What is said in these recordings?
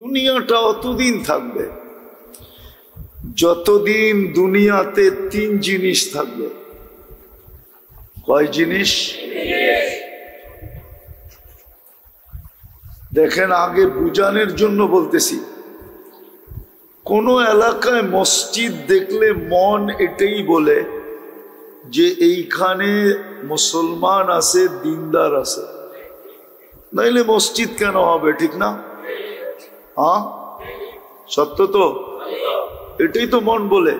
দুনিয়াটা অতদিন থাকবে যতদিন দুনিয়াতে তিন জিনিস থাকবে। কয় জিনিস? দেখেন, আগে বুঝানোর জন্য বলতেছি, কোন এলাকায় মসজিদ দেখলে মন এটাই বলে যে এইখানে মুসলমান আছে, দিনদার আছে, নাইলে মসজিদ কেন হবে? ঠিক না? হ্যাঁ, সত্য তো? এটাই তো মন বলে।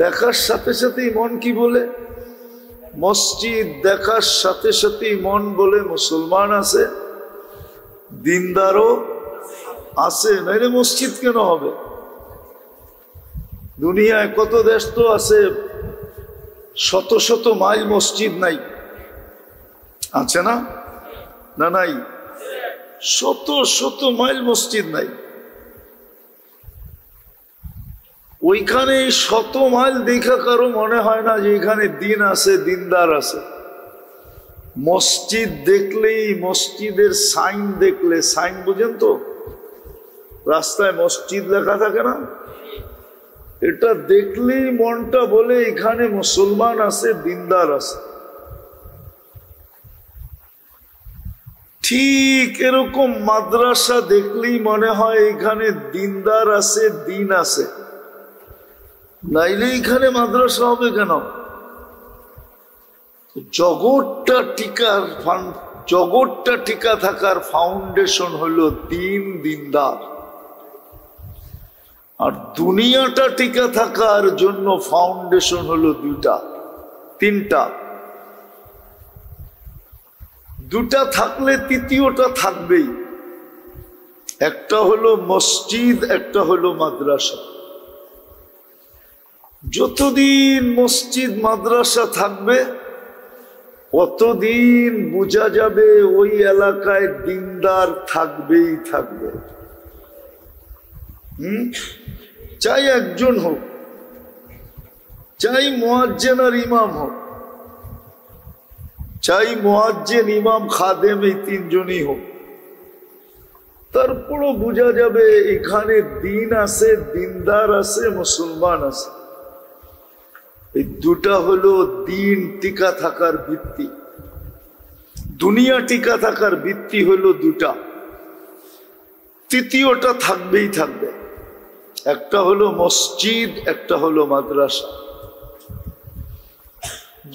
দেখার সাথে সাথেই মন কি বলে? মসজিদ দেখার সাথে সাথেই মন বলে মুসলমান আছে, দিনদারও আছে, নাইলে মসজিদ কেন হবে? দুনিয়ায় কত দেশ তো আছে, শত শত মাইল মসজিদ নাই, আছে না? না নাই? শত শত মাইল মসজিদ নাই। ওইখানে শত মাইল দেখা কারো মনে হয় না যে এখানে দিন আছে, দিনদার আছে। মসজিদ দেখলেই, মসজিদের সাইন দেখলে, সাইন বুঝেন তো, রাস্তায় মসজিদ লেখা থাকে না, এটা দেখলেই মনটা বলে এখানে মুসলমান আছে, দিনদার আছে। ঠিক এরকম মাদ্রাসা দেখলেই মনে হয় এখানে দিনদার আছে, দিন আছে, নাইলে এখানে মাদ্রাসা হবে কেন? জগৎটা টিকা থাকার ফাউন্ডেশন হলো দিন, দিনদার। আর দুনিয়াটা টিকা থাকার জন্য ফাউন্ডেশন হলো তিনটা। দুটা থাকলে তৃতীয়টা থাকবেই। একটা হলো মসজিদ, একটা হলো মাদ্রাসা। যতদিন মসজিদ মাদ্রাসা থাকবে অতদিন বোঝা যাবে ওই এলাকায় দিনদার থাকবেই থাকবে। চাই একজন হোক, চাই মুয়াজ্জিন আর ইমাম হোক, চাই মুয়াজ্জিন, ইমাম, খাদেম, এই তিনজনই হোক, তারপরও বোঝা যাবে এখানে দিন আছে, দিনদার আছে, মুসলমান আছে। এই দুটা হলো দিন টিকা থাকার ভিত্তি। দুনিয়া টিকা থাকার ভিত্তি হলো দুটা, তৃতীয়টা থাকবেই থাকবে। একটা হলো মসজিদ, একটা হলো মাদ্রাসা।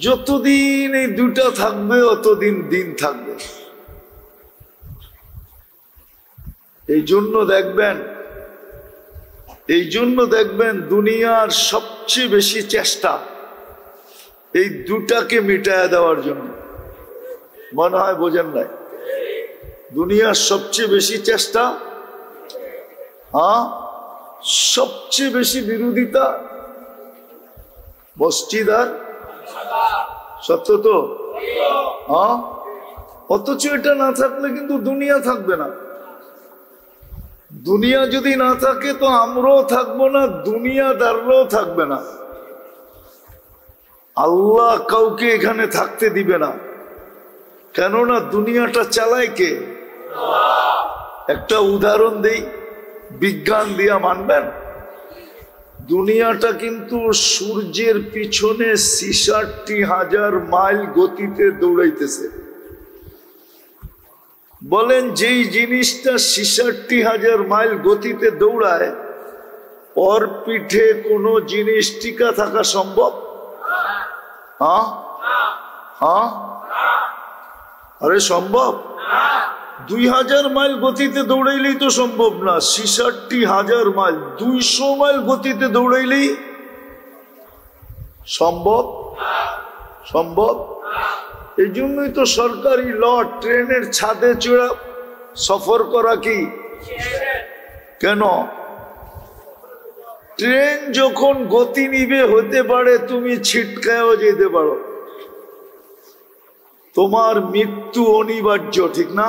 যতদিন এই দুটা থাকবে অতদিন দিন থাকবে। এই জন্য দেখবেন দুনিয়ার সবচেয়ে বেশি চেষ্টা এই দুটাকে মিটায়া দেওয়ার জন্য। মনে হয় বোঝেন নাই? দুনিয়ার সবচেয়ে বেশি চেষ্টা, সবচেয়ে বেশি বিরোধিতা মসজিদ আর, সত্য তো? অথচ এটা না থাকলে কিন্তু দুনিয়া থাকবে না। দুনিয়া যদি না থাকে তো আমরাও থাকবো না, দুনিয়াদাররাও থাকবে না। আল্লাহ কাউকে এখানে থাকতে দিবে না, কেননা দুনিয়াটা চালায় কে? একটা উদাহরণ দেই, বিজ্ঞান দিয়া মানবেন? দুনিয়াটা কিন্তু সূর্যের পিছনে ৬৬,০০০ মাইল গতিতে দৌড়াইতেছে। বলেন, যেই জিনিসটা ৬৬,০০০ মাইল গতিতে দৌড়ায়, ওর পিঠে কোনো জিনিস টিকা থাকা সম্ভব? আরে সম্ভব? ২০০০ মাইল গতিতে দৌড়াইলেই তো সম্ভব না। ৬৬,০০০ মাইল, ২০০ মাইল গতিতে দৌড়াইলেই সম্ভব। এই জন্যই তো সরকারি ল, ট্রেনের ছাদে চড়া সফর করা কি? কেন? ট্রেন যখন গতি নিবে হতে পারে তুমি ছিটকায়ও যেতে পারো, তোমার মৃত্যু অনিবার্য, ঠিক না?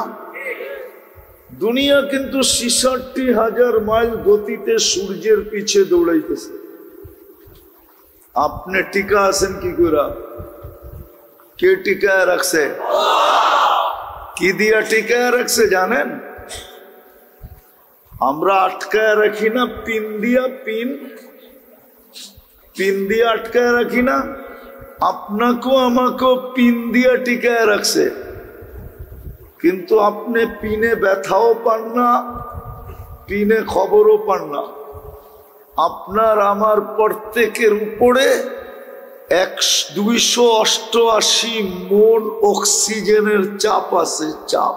দুনিয়া কিন্তু ৬৬,০০০ মাইল গতিতে সূর্যের পিছে দৌড়াইতেছে। আপনি টিকা আছেন কি করে? কে টিকায় রাখছে? কি দিয়া টিকায় রাখছে জানেন? আমরা আটকায় রাখি না পিন দিয়া, পিন দিয়ে আটকায় রাখি না? আপনাকেও আমাকেও পিন দিয়া টিকায় রাখছে, কিন্তু আপনি পিনে ব্যথাও পান না, পিনে খবরও পান না। আপনার আমার প্রত্যেকের উপরে 288 মন অক্সিজেনের চাপ আছে। চাপ,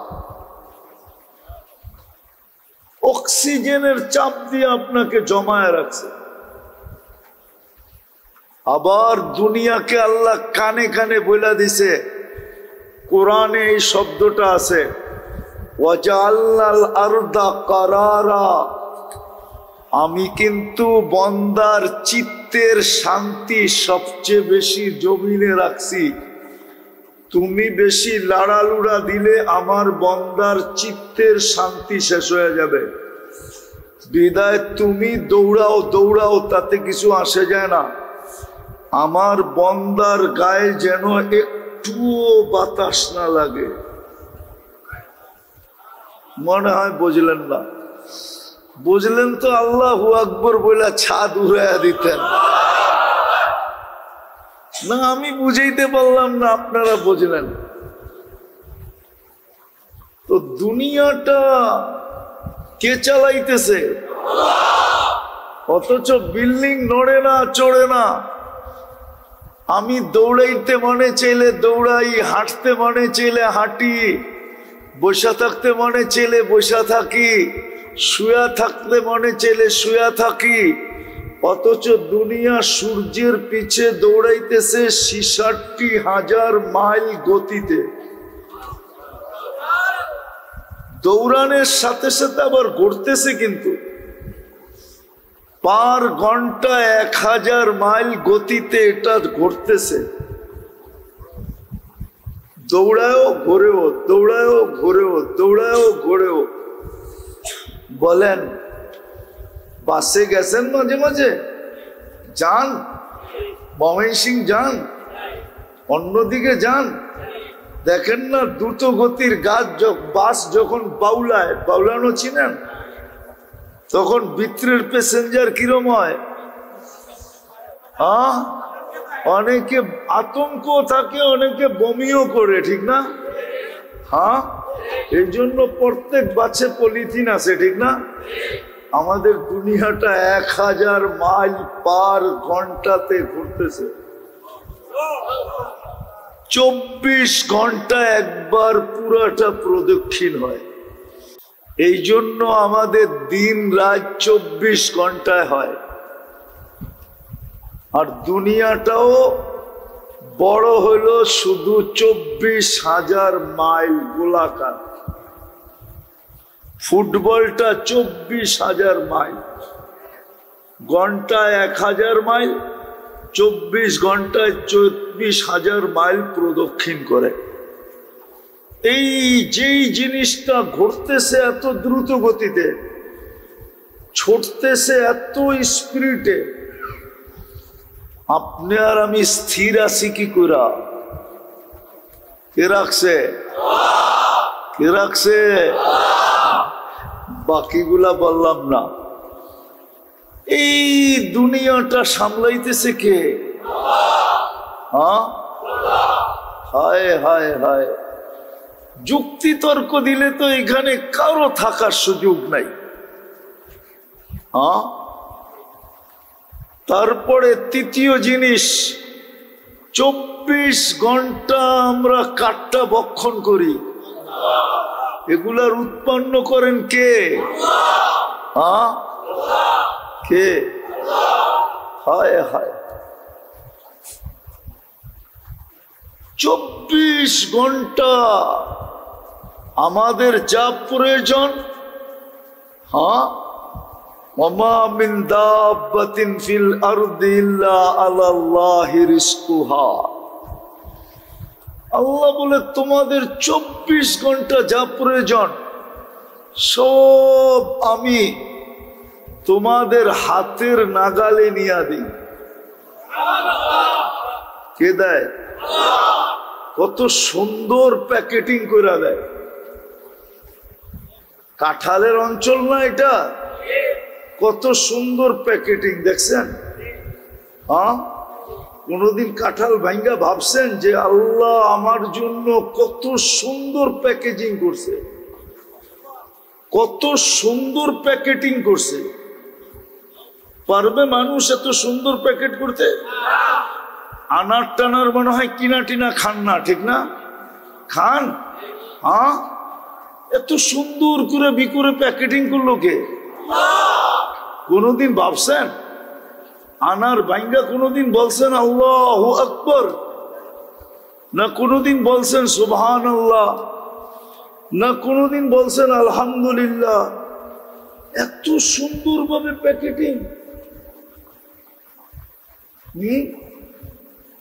অক্সিজেনের চাপ দিয়ে আপনাকে জমায় রাখছে। আবার দুনিয়াকে আল্লাহ কানে কানে বলে দিছে, কোরআনে এই শব্দটা আছে, ওয়াজআলনাল আরদা কারারা, আমি কিন্তু বন্দার চিত্তের শান্তি সবচেয়ে বেশি জমিনে রাখছি। তুমি বেশি লাড়ালুড়া দিলে আমার বন্দার চিত্তের শান্তি শেষ হয়ে যাবে। বিদায় তুমি দৌড়াও দৌড়াও, তাতে কিছু আসে যায় না। আমার বন্দার গায়ে যেন একটুও বাতাস না লাগে। মনে হয় বুঝলেন না? বুঝলেন তো আল্লাহু আকবার বলে ছাদ উড়াইয়া দিতেন না। আমি বুঝাইতে পারলাম না, আপনারা বুঝলেন। তো দুনিয়াটা কে চালাইতেছে? অথচ বিল্ডিং নড়ে না, চড়ে না। আমি দৌড়াইতে মনে চাইলে দৌড়াই, হাঁটতে মনে চাইলে হাঁটি, বসা থাকতে মনে চাইলে বসা থাকি, শুয়া থাকতে মনে চাইলে শুয়া থাকি। অথচ দুনিয়া সূর্যের পিছে দৌড়াইতেছে 66,000 মাইল গতিতে। দৌড়ানোর সাথে সাথে আবার ঘুরতেছে, কিন্তু পার ঘন্টা 1000 মাইল গতিতে এটা ঘুরতেছে। দৌড়ায়ও ঘোরেও, দৌড়ায়ও ঘোরেও, দৌড়ায়ও ঘোরেও। বলেন, বাসে গেছেন মাঝে মাঝে? যান, ময়মনসিংহ যান, অন্যদিকে যান, দেখেন না দ্রুত গতির বাস যখন বাউলায়, বাউলানো চিনেন, তখন ভিতরের প্যাসেঞ্জার কিরম হয়? অনেকে আতঙ্ক থাকে, অনেকে বমিও করে, ঠিক না? এই জন্য প্রত্যেক বাসে পলিথিন আছে, ঠিক না? আমাদের দুনিয়াটা 1000 মাইল পার ঘন্টাতে ঘুরতেছে। 24 ঘন্টা একবার পুরাটা প্রদক্ষিণ হয়। এই জন্য আমাদের দিন রাত 24 ঘন্টায় হয়। আর দুনিয়াটাও বড় হলো শুধু 24,000 মাইল গোলাকার। ফুটবলটা 24,000 মাইল, ঘন্টায় 1000 মাইল, 24 ঘন্টায় 24,000 মাইল প্রদক্ষিণ করে। এই যেই জিনিসটা ঘটতেছে এত দ্রুত গতিতে, ছুটতেছে এত স্পিরিটে, আপনি আর আমি স্থির আছি কি করে? কে রাখছে? কে রাখছে? বাকিগুলা বললাম না। এই দুনিয়াটা সামলাইতেছে কে? হায় হায় হায়, যুক্তি তর্ক দিলে তো এখানে কারো থাকার সুযোগ নাই। তারপরে তৃতীয় জিনিস, 24 ঘন্টা আমরা কাঠটা ভক্ষণ করি। এগুলার উৎপন্ন করেন কে? কে? হায় হায়, 24 ঘন্টা আমাদের যা প্রয়োজন। ওয়ামা মিন দাব্বাতিন ফিল আরদি ইল্লা আলাল্লাহি রিজকুহা। আল্লাহ বলে তোমাদের 24 ঘন্টা যা প্রয়োজন সব আমি তোমাদের হাতের নাগালে নিয়ে দিই। কে দেয়? কত সুন্দর প্যাকেটিং করে দেয়। কাঁঠালের অঞ্চল না এটা? কত সুন্দর প্যাকেটিং দেখছেন? হ্যাঁ, কোনদিন কাঁঠাল ভাঙ্গা ভাবছেন যে আল্লাহ আমার জন্য কত সুন্দর প্যাকেজিং করছে, কত সুন্দর প্যাকেটিং করছে? পারবে মানুষ এত সুন্দর প্যাকেট করতে? আনার টানার মনে হয় কিনা টিনা খান না, ঠিক না? খান? হ্যাঁ, এত সুন্দর করে বিকুরে প্যাকেটিং করলো কে? কোনদিন ভাবছেন? আনার বাইঙ্গা কোনদিন বলছেন আল্লাহু আকবার? না কোনদিন বলছেন সুবহানাল্লাহ? না কোনদিন বলছেন আলহামদুলিল্লাহ? এত সুন্দরভাবে প্যাকেটিং।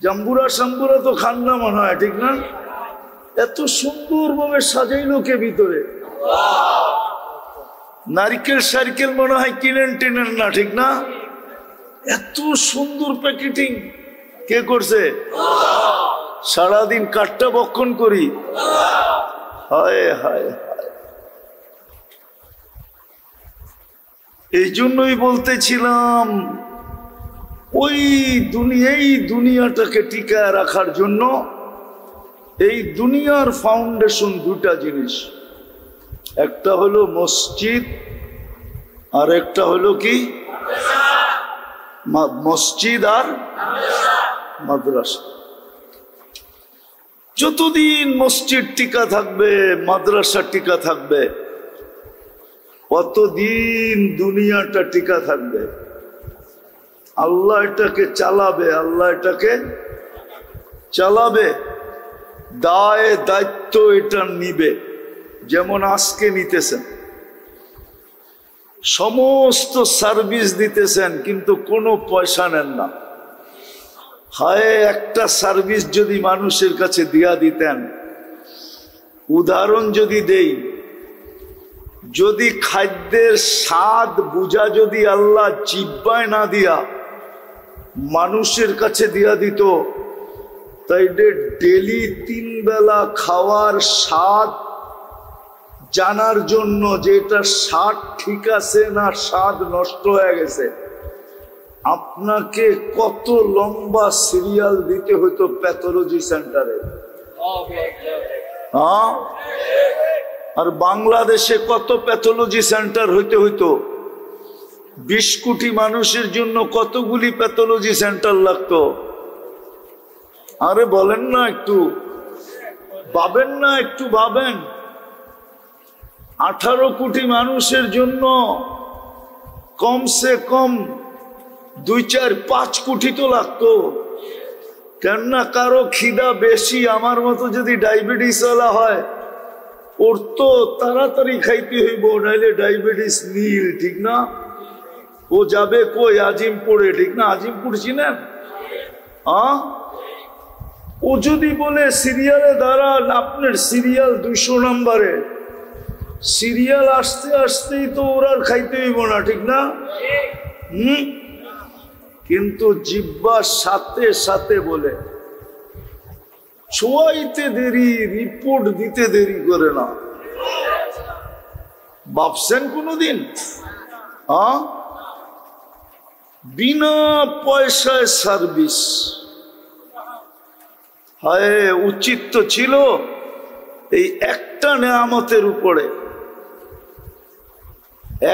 জাম্বুরা সাম্বুরা তো খান না মনে হয়, ঠিক না? এত সুন্দরভাবে সাজাইলো কে ভিতরে? নারকেল সার্কেল মনে হয় কিনেন টেনেন না, ঠিক না? এত সুন্দর প্যাকেটিং কে করছে? সারাদিন কাঠটা বক্ষণ করি। হায় হায় হায়। এই জন্যই বলতেছিলাম ওই দুনিয়াটাকে টিকায় রাখার জন্য এই দুনিয়ার ফাউন্ডেশন দুটা জিনিস, একটা হলো মসজিদ আর একটা হলো কি? মসজিদ আর মাদ্রাসা। যতদিন মসজিদ টিকা থাকবে, মাদ্রাসা টিকা থাকবে, কতদিন দুনিয়াটা টিকা থাকবে। আল্লাহ এটাকে চালাবে, আল্লাহ এটাকে চালাবে, দায় দায়িত্ব এটা নিবে। যেমন আজকে নিতেছেন, সমস্ত সার্ভিস দিতেছেন কিন্তু কোনো পয়সা নেন না। হায়, একটা সার্ভিস যদি মানুষের কাছে দিয়া দিতেন। উদাহরণ যদি দেই, যদি খাদ্যের স্বাদ বুঝা যদি আল্লাহ জিহ্বায় না দিয়া মানুষের কাছে দিয়া দিত, তাই ডেলি 3 বেলা খাওয়ার স্বাদ জানার জন্য যে এটা স্বাদ ঠিক আছে না স্বাদ নষ্ট হয়ে গেছে, আপনাকে কত লম্বা সিরিয়াল দিতে হতো প্যাথোলজি সেন্টারে। হ্যাঁ, আর বাংলাদেশে কত প্যাথোলজি সেন্টার হইতে হইতো? 20 কোটি মানুষের জন্য কতগুলি প্যাথোলজি সেন্টার লাগতো? আরে বলেন না, একটু ভাবেন না, একটু ভাবেন। 18 কোটি মানুষের জন্য কমসে কম 2, 4, 5 কোটি তো লাগতো। কেননা কারো খিদা বেশি, আমার মতো যদি ডায়াবেটিস ওয়ালা হয়, ওর তো তাড়াতাড়ি খাইতে হইব, নাইলে ডায়াবেটিস নীল, ঠিক না? ও যাবে কই? আজিমপুরে, ঠিক না? আজিমপুর চিনেন? ও যদি বলে সিরিয়ালে দাঁড়ান, আপনার সিরিয়াল 200 নম্বরে, সিরিয়াল আসতে আসতেই তো ওরা খাইতে হইব না, ঠিক না? কিন্তু জিহ্বার সাথে সাথে বলে ছোঁয়াইতে দেরি, রিপোর্ট দিতে দেরি করে না। ভাবছেন কোনদিন? বিনা পয়সায় সার্ভিস। হায়, উচিত তো ছিল এই একটা নেয়ামতের উপরে,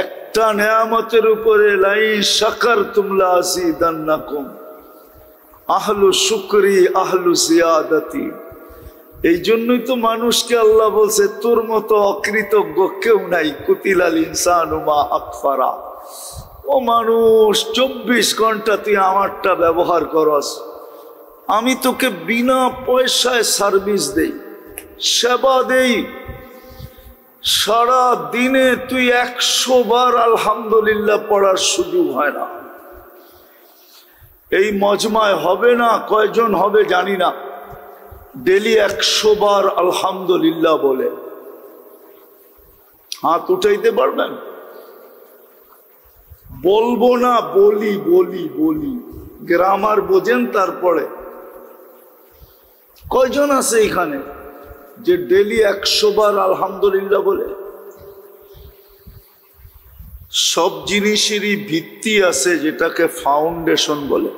একটা নেয়ামতের উপরে লাই শাকারতুম লাযিদান্নাকুম আহলু শুকরি আহলু জিয়াদাতি। এই জন্যই তো মানুষকে আল্লাহ বলছে তোর মতো অকৃতজ্ঞ কেউ নাই। কুতিলাল ইনসানু মা আকফারা। ও মানুষ, 24 ঘন্টা তুই আমারটা ব্যবহার করস, আমি তোকে বিনা পয়সায় সার্ভিস দেই, সেবা দেই। সারা দিনে তুই 100 বার আলহামদুলিল্লাহ পড়ার সুযোগ হয় না। এই মজমায় হবে না, কয়জন হবে জানি না, ডেলি 100 বার আলহামদুলিল্লাহ বলে। হাত উঠাইতে পারবেন? বলবো না, বলি বলি বলি, গ্রামার বোঝেন। তারপরে কয়জন আছে এখানে যে ডেলি 100 বার আলহামদুলিল্লাহ বলে? সব জিনিসেরই ভিত্তি আছে যেটাকে ফাউন্ডেশন বলে।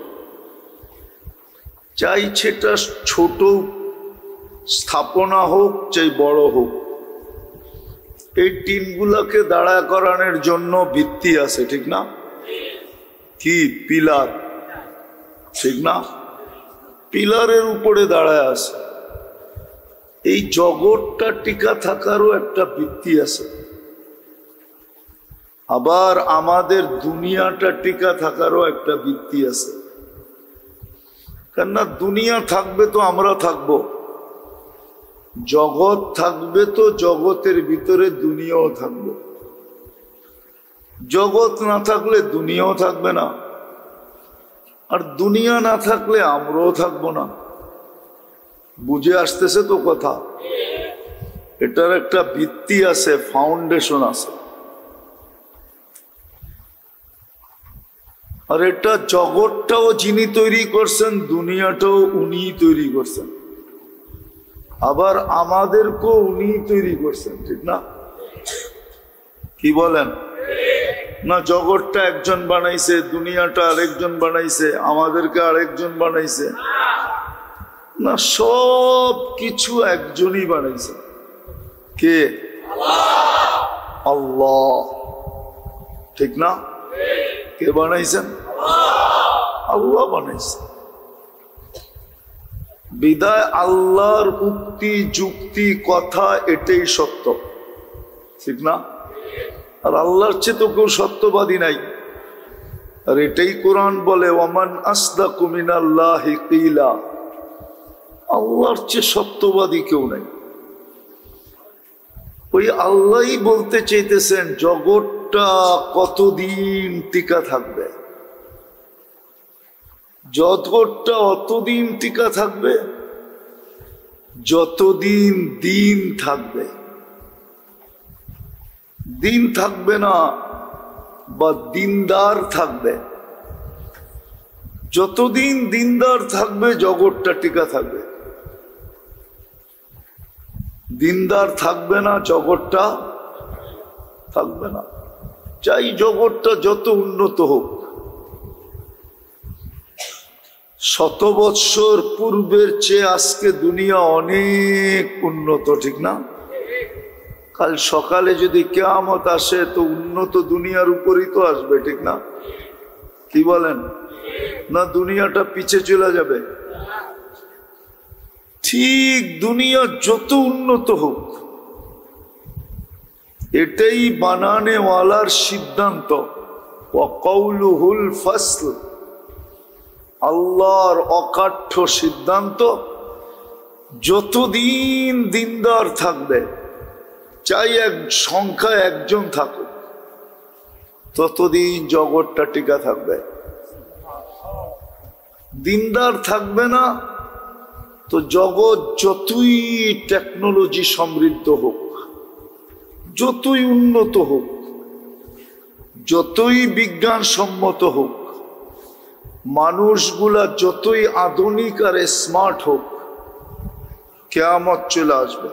চাই সেটা ছোট স্থাপনা হোক চাই বড় হোক, এই টিনগুলাকে দাঁড়া করানোর জন্য ভিত্তি আছে, ঠিক না? কি পিলার, ঠিক না? পিলারের উপরে দাঁড়ায় আছে। এই জগৎটা টিকা থাকারও একটা ভিত্তি আছে, আবার আমাদের দুনিয়াটা টিকা থাকারও একটা ভিত্তি আছে। কেননা দুনিয়া থাকবে তো আমরা থাকব, জগৎ থাকবে তো জগতের ভিতরে দুনিয়াও থাকবে। জগৎ না থাকলে দুনিয়াও থাকবে না, আর দুনিয়া না থাকলে আমরাও থাকবো না। বুঝে আসতেছে তো কথা? এটার একটা ভিত্তি আছে, ফাউন্ডেশন আছে। আর এটা জগৎটাও যিনি তৈরি করছেন, দুনিয়াটাও উনিই তৈরি করছেন, আবার আমাদেরকেও উনিই তৈরি করছেন, ঠিক না? কি বলেন? না জগৎটা একজন বানাইছে, দুনিয়াটা আরেকজন বানাইছে, আমাদেরকে আরেকজন বানাইছে না, সব কিছু একজনই বানাইছে। কে? আল্লাহ, ঠিক না? কে বানাইছেন? আল্লাহ বানাইছে। বিদায় আল্লাহর উক্তি যুক্তি কথা এটাই সত্য, ঠিক না? আর আল্লাহর চেয়ে তো কেউ সত্যবাদী নাই। আর এটাই কোরআন বলে, ওয়ামান আসদাকু মিনাল্লাহি কিলা, আল্লাহর চেয়ে সত্যবাদী কেউ নাই। ওই আল্লাহই বলতে চাইতেছেন জগৎটা কতদিন টিকা থাকবে। জগৎটা অতদিন টিকা থাকবে যতদিন দিন থাকবে। দিন থাকবে না বা দিনদার থাকবে, যতদিন দিনদার থাকবে জগৎটা টিকা থাকবে। দিনদার থাকবে না, জগৎটা থাকবে না। চাই জগৎটা যত উন্নত হোক, 100 বৎসর পূর্বের চেয়ে আজকে দুনিয়া অনেক উন্নত, ঠিক না? কাল সকালে যদি কিয়ামত আসে তো উন্নত দুনিয়ার উপরই তো আসবে, ঠিক না? কি বলেন? না দুনিয়াটা পিছে চলে যাবে? ঠিক দুনিয়া যত উন্নত হোক, এটাই বানানেওয়ালার সিদ্ধান্ত। ওয়া কওলুহুল ফাসল, আল্লাহর অকাঠ্য সিদ্ধান্ত। যতদিন দিনদার থাকবে, চাই এক সংখ্যা একজন থাকুক, ততদিন জগৎটা টিকা থাকবে। দিনদার থাকবে না তো জগৎ যতই টেকনোলজি সমৃদ্ধ হোক, যতই উন্নত হোক, যতই বিজ্ঞান সম্মত হোক, মানুষগুলা যতই আধুনিক আর স্মার্ট হোক, কিয়ামত চলে আসবে।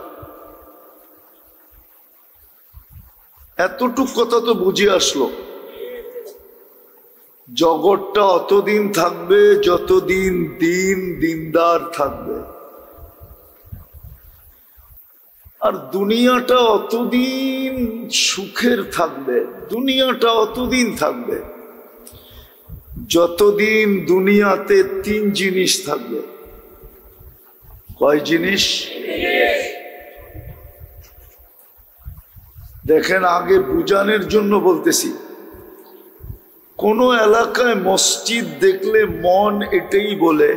এতটুক কথা তো বুঝে আসলো। জগৎটা অতদিন থাকবে যতদিন দিন দিনদার থাকবে, আর দুনিয়াটা অতদিন সুখের থাকবে। দুনিয়াটা অতদিন থাকবে যতদিন দুনিয়াতে 3 জিনিস থাকবে। কয় জিনিস? দেখেন, আগে বুঝানোর জন্য বলতেছি। কোন এলাকায় মসজিদ দেখলে মন এটাই বলে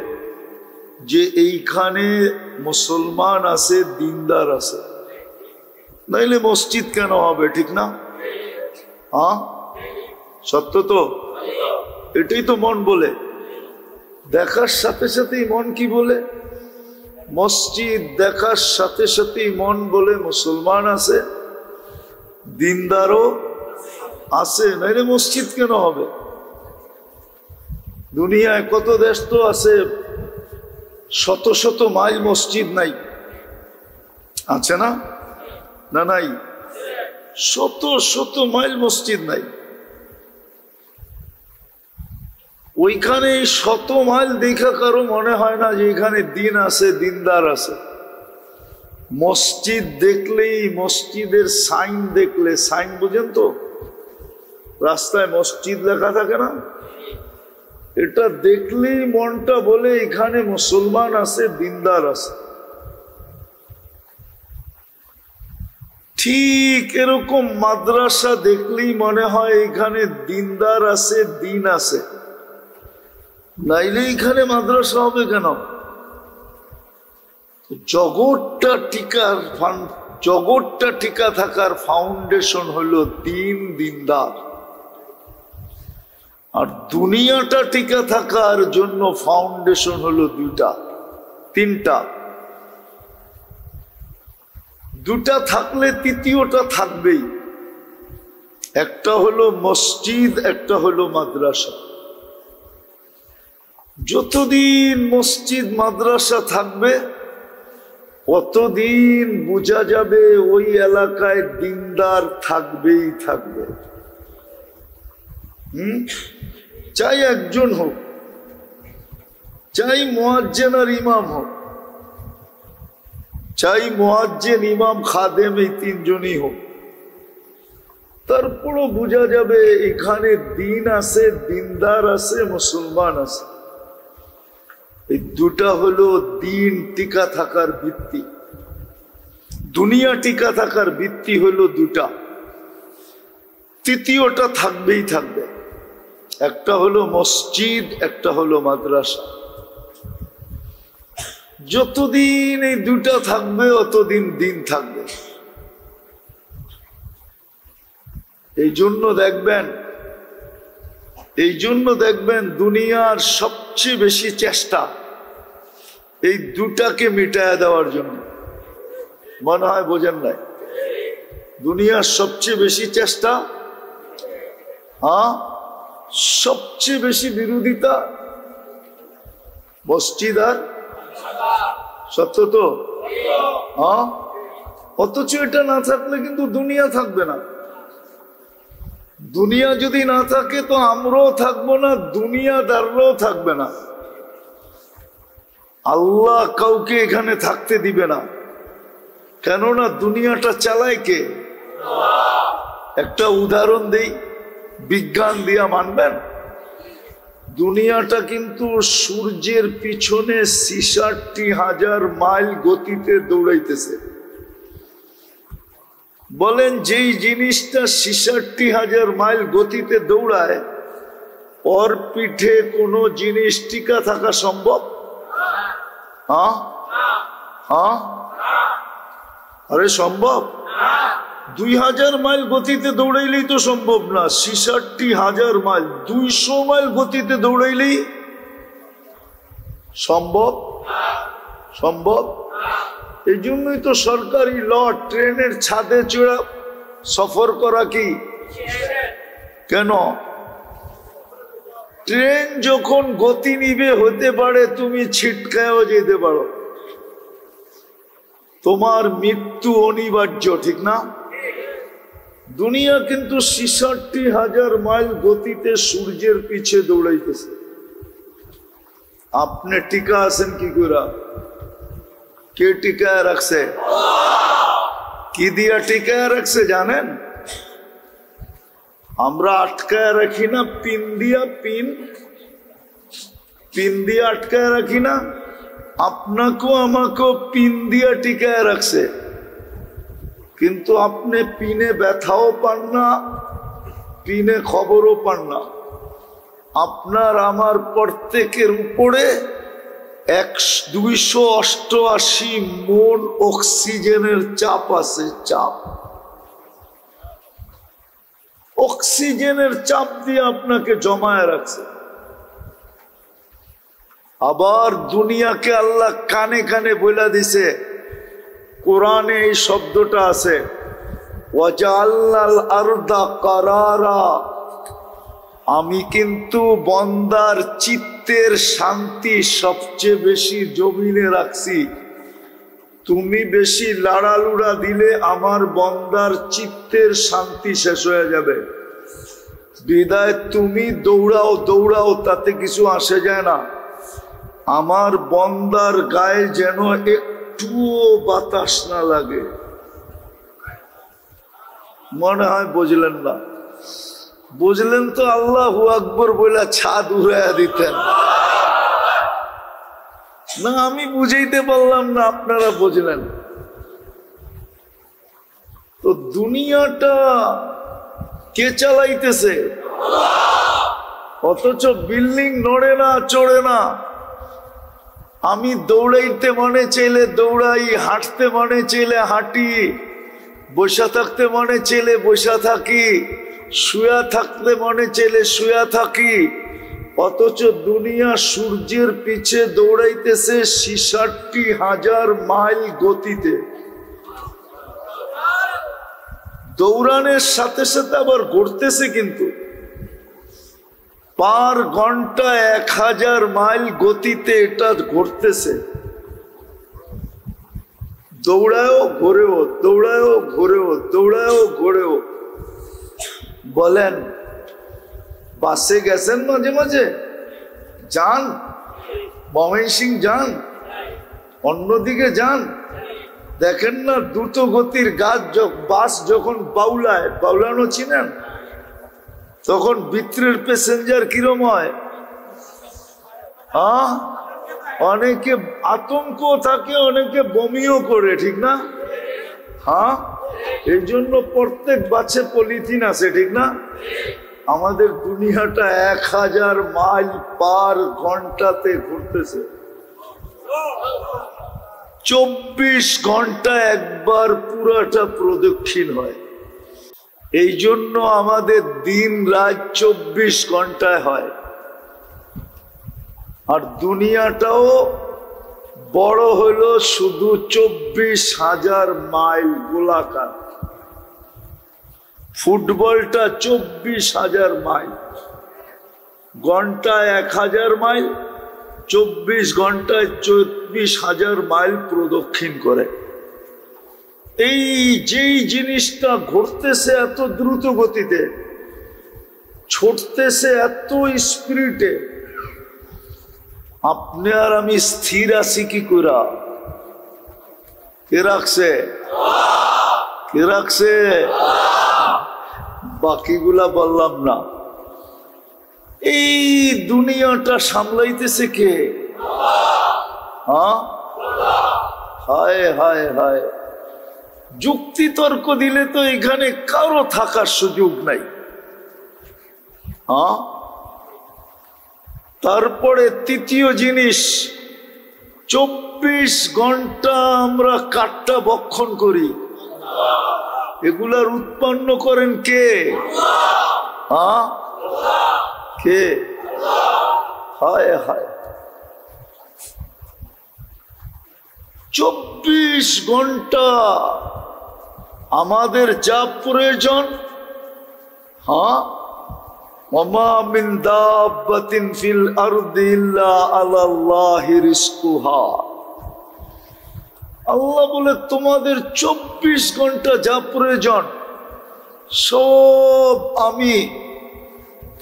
যে এইখানে মুসলমান আছে, দিনদার আছে, নাইলে মসজিদ কেন হবে, ঠিক না? হ্যাঁ, সত্য তো? এটাই তো মন বলে। দেখার সাথে সাথেই মন কি বলে? মসজিদ দেখার সাথে সাথেই মন বলে মুসলমান আছে, দিনদারও আছে, নাইলে মসজিদ কেন হবে? দুনিয়ায় কত দেশ তো আছে, শত শত মাইল মসজিদ নাই, আছে না? না নাই? শত শত মাইল মসজিদ নাই। ওইখানে 100 মাইল দেখা কারো মনে হয় না যে এখানে দিন আছে, দিনদার আছে। মসজিদ দেখলেই, মসজিদের সাইন দেখলে, সাইন বুঝেন তো, রাস্তায় মসজিদ লেখা থাকে না, এটা দেখলেই মনটা বলে এখানে মুসলমান আছে, দিনদার আছে। ঠিক এরকম মাদ্রাসা দেখলেই মনে হয় এখানে দিনদার আছে, দিন আছে। নাইলে এখানে মাদ্রাসা হবে কেন? জগৎটা টিকা থাকার ফাউন্ডেশন হলো দিন, দিনদার। আর দুনিয়াটা টিকা থাকার জন্য ফাউন্ডেশন হলো তিনটা। দুটা থাকলে তৃতীয়টা থাকবেই। একটা হলো মসজিদ, একটা হলো মাদ্রাসা। যতদিন মসজিদ মাদ্রাসা থাকবে অতদিন বোঝা যাবে ওই এলাকায় দিনদার থাকবেই থাকবে। চাই একজন হোক, চাই মুয়াজ্জিন আর ইমাম হোক, চাই মুয়াজ্জিন, ইমাম, খাদেম, এই তিনজনই হোক, তারপরও বোঝা যাবে এখানে দিন আছে, দিনদার আছে, মুসলমান আছে। এই দুটা হলো দিন টিকা থাকার ভিত্তি। দুনিয়া টিকা থাকার ভিত্তি হলো দুটা, তৃতীয়টা থাকবেই থাকবে। একটা হলো মসজিদ, একটা হলো মাদ্রাসা। যতদিন এই দুটা থাকবে অতদিন দিন থাকবে। এই জন্য দেখবেন দুনিয়ার সবচেয়ে বেশি চেষ্টা এই দুটাকে মিটায়া দেওয়ার জন্য। মনে হয় বোঝেন নাই? দুনিয়ার সবচেয়ে বেশি চেষ্টা, সবচেয়ে বেশি বিরোধিতা মসজিদ আর, সত্য তো? অথচ এটা না থাকলে কিন্তু দুনিয়া থাকবে না। দুনিয়া যদি না থাকে তো আমরাও থাকবো না, দুনিয়াদাররাও থাকবে না। আল্লাহ কাউকে এখানে থাকতে দিবে না, কেননা দুনিয়াটা চালায় কে? একটা উদাহরণ দেই, বিজ্ঞান দিয়া মানবেন? দুনিয়াটা কিন্তু সূর্যের পিছনে ৬৬,০০০ মাইল গতিতে দৌড়াইতেছে। বলেন যেই জিনিসটা ৬৬,০০০ মাইল গতিতে দৌড়ায়, ওর পিঠে কোনো জিনিস টিকা থাকা সম্ভব? আরে সম্ভব? ২০০০ মাইল গতিতে দৌড়াইলেই তো সম্ভব না। ৬৬,০০০ মাইল, ২০০ মাইল গতিতে দৌড়াইলেই সম্ভব? এই জন্যই তো সরকারি ল, ট্রেনের ছাদে চড়া সফর করা কি? কেন? ট্রেন যখন গতি নিবে হতে পারে তুমি ছিটকায়ও যেতে পারো, তোমার মৃত্যু অনিবার্য, ঠিক না? দুনিয়া কিন্তু ৬৬,০০০ মাইল গতিতে সূর্যের পিছে দৌড়াইতেছে। আপনি টিকা আছেন কি করে? কে টিকায় রাখছে? কি দিয়া টিকায় রাখছে জানেন? আমরা আটকায় রাখি না পিন দিয়া, পিন দিয়ে আটকায় রাখি না? আপনাকেও আমাকেও পিন দিয়া টিকায় রাখছে, কিন্তু আপনি পিনে ব্যথাও পান না, পিনে খবরও পান না। আপনার আমার প্রত্যেকের উপরে ২৮৮ মন অক্সিজেনের চাপ আছে। অক্সিজেনের চাপ দিয়ে আপনাকে জমায় রাখছে। আবার দুনিয়াকে আল্লাহ কানে কানে বলে দিছে, কোরআনে এই শব্দটা আছে, ওয়াজআলনাল আরদা কারারা, আমি কিন্তু বন্দার চিত্তের শান্তি সবচেয়ে বেশি জমিনে রাখছি। তুমি বেশি লাড়ালুড়া দিলে আমার বন্দার চিত্তের শান্তি শেষ হয়ে যাবে। বিদায় তুমি দৌড়াও দৌড়াও, তাতে কিছু আসে যায় না। আমার বন্দার গায়ে যেন একটুও বাতাস না লাগে। মনে হয় বুঝলেন না? বুঝলেন তো আল্লাহু আকবার বলে ছাদ উড়াইয়া দিতেন না। আমি বুঝাইতে পারলাম না, আপনারা বুঝলেন। তো দুনিয়াটা কে চালাইতেছে? অথচ বিল্ডিং নড়ে না, চড়ে না। আমি দৌড়াইতে মনে চাইলে দৌড়াই, হাঁটতে মনে চাইলে হাঁটি, বসা থাকতে মনে চাইলে বসা থাকি, শুয়া থাকতে মনে চাইলে শুয়া থাকি। অথচ দুনিয়া সূর্যের পিছে দৌড়াইতেছে ৬৬,০০০ মাইল গতিতে। দৌড়ানোর সাথে সাথে আবার ঘুরতেছে, কিন্তু পার ঘন্টা ১০০০ মাইল গতিতে এটা ঘুরতেছে। দৌড়ায়ও ঘোরেও, দৌড়ায়ও ঘোরেও, দৌড়ায়ও ঘোরেও। বলেন, বাসে গেছেন মাঝে মাঝে? যান, ময়মনসিংহ যান, অন্যদিকে যান, দেখেন না দ্রুত গতির বাস যখন বাউলায়, বাউলানো চিনেন, তখন ভিতরের প্যাসেঞ্জার কিরম হয়? অনেকে আতঙ্ক থাকে, অনেকে বমিও করে, ঠিক না? হ্যাঁ, এই জন্য প্রত্যেক বাসে পলিথিন আছে, ঠিক না? আমাদের দুনিয়াটা ১০০০ মাইল পার ঘন্টাতে ঘুরতেছে। ২৪ ঘন্টা একবার পুরাটা প্রদক্ষিণ হয়। এই জন্য আমাদের দিন রাত ২৪ ঘন্টায় হয়। আর দুনিয়াটাও বড় হলো শুধু ২৪,০০০ মাইল গোলাকার। ফুটবলটা ২৪,০০০ মাইল, ঘন্টায় ১০০০ মাইল, ২৪ ঘন্টায় ২৪,০০০ মাইল প্রদক্ষিণ করে। এই যেই জিনিসটা ঘটতেছে এত দ্রুত গতিতে, ছুটতেছে এত স্পিডে, আপনি আর আমি স্থির আছি কি করে? কে রাখছে? কে রাখছে? বাকিগুলা বললাম না। এই দুনিয়াটা সামলাইতেছে কে? হ্যাঁ, হায় হায় হায়। যুক্তি তর্ক দিলে তো এখানে কারো থাকার সুযোগ নাই। হ্যাঁ, তারপরে তৃতীয় জিনিস, ২৪ ঘন্টা আমরা কাঠটা ভক্ষণ করি। এগুলার উৎপন্ন করেন কে? হ্যাঁ, কে? হায় হায়। ২৪ ঘন্টা আমাদের যা প্রয়োজন, হ্যাঁ, ওমা মিন দাব্বাতিন ফিল আরদি ইল্লা আলাল্লাহি রিজকুহা। আল্লাহ বলে তোমাদের ২৪ ঘন্টা যা প্রয়োজন সব আমি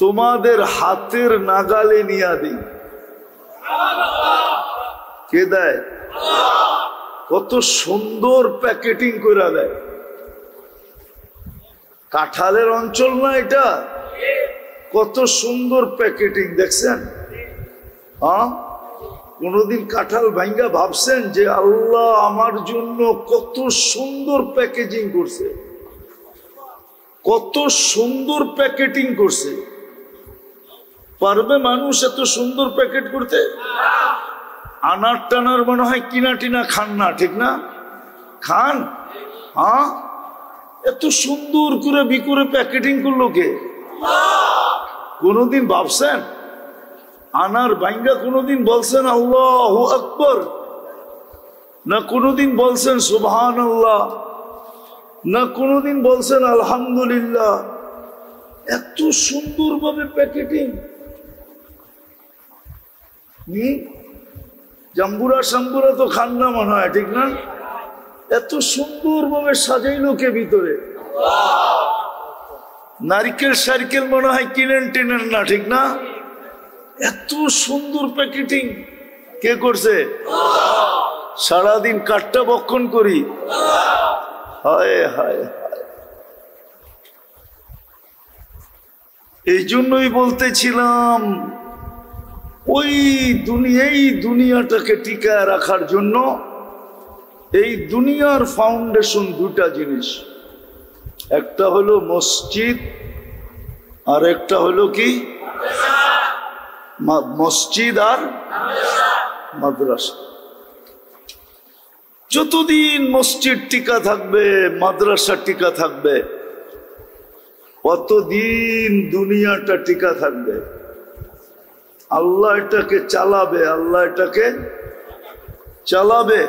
তোমাদের হাতের নাগালে নিয়ে দিই। কে দেয়? কত সুন্দর প্যাকেটিং করে দেয়। কাঁঠালের অঞ্চল না এটা? কত সুন্দর প্যাকেটিং দেখছেন? হ্যাঁ, কোনদিন কাঁঠাল ভাঙ্গা ভাবছেন যে আল্লাহ আমার জন্য কত সুন্দর প্যাকেজিং করছে, কত সুন্দর প্যাকেটিং করছে? পারবে মানুষ এত সুন্দর প্যাকেট করতে? আনার টানার মনে হয় কিনা টিনা খান না, ঠিক না? খান? হ্যাঁ, এত সুন্দর করে বিকুরে প্যাকেটিং করলো কে? কোনদিন ভাবছেন? আনার বাইঙ্গা কোনদিন বলছেন আল্লাহু আকবার? না কোনদিন বলছেন সুবহানাল্লাহ? না কোনদিন বলছেন আলহামদুলিল্লাহ? এত সুন্দরভাবে প্যাকেটিং। জাম্বুরা সাম্বুরা তো খান না মনে হয়, ঠিক না? এত সুন্দরভাবে সাজাইলো কে ভিতরে? নারিকেল সাইকেল মনে হয় কিনেন টেনেন না, ঠিক না? এত সুন্দর প্যাকেটিং কে করছে? সারাদিন কাঠটা বক্ষণ করি। হায় হায় হায়। এই জন্যই বলতেছিলাম ওই দুনিয়াটাকে টিকায় রাখার জন্য এই দুনিয়ার ফাউন্ডেশন দুটা জিনিস, একটা হলো মসজিদ আর একটা হলো কি মসজিদ আর মাদ্রাসা। যতদিন মসজিদ টিকা থাকবে, মাদ্রাসা টিকা থাকবে, অতদিন দুনিয়াটা টিকা থাকবে। আল্লাহ এটাকে চালাবে, আল্লাহ এটাকে চালাবে,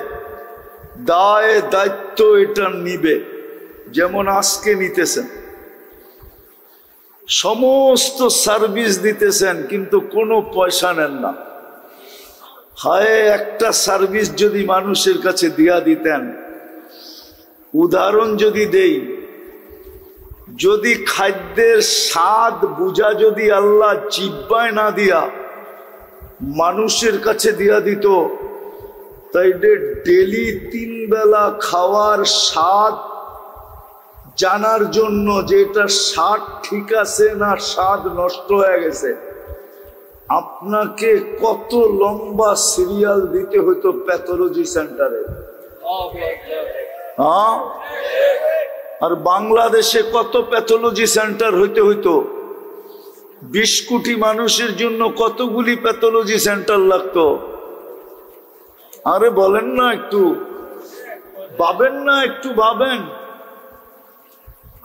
দায় দায়িত্ব এটা নিবে। যেমন আজকে নিতেছেন, সমস্ত সার্ভিস দিতেছেন কিন্তু কোনো পয়সা নেন না। হায়, একটা সার্ভিস যদি মানুষের কাছে দিয়া দিতেন। উদাহরণ যদি দেই, যদি খাদ্যের স্বাদ বুঝা যদি আল্লাহ জিহ্বায় না দিয়া মানুষের কাছে দিয়া দিত, তাই ডেলি 3 বেলা খাওয়ার স্বাদ জানার জন্য যে এটা স্বাদ ঠিক আছে না স্বাদ নষ্ট হয়ে গেছে, আপনাকে কত লম্বা সিরিয়াল দিতে হইতো প্যাথোলজি সেন্টারে। হ্যাঁ, আর বাংলাদেশে কত প্যাথোলজি সেন্টার হইতে হইতো? 20 কোটি মানুষের জন্য কতগুলি প্যাথোলজি সেন্টার লাগতো? আরে বলেন না, একটু ভাবেন না, একটু ভাবেন।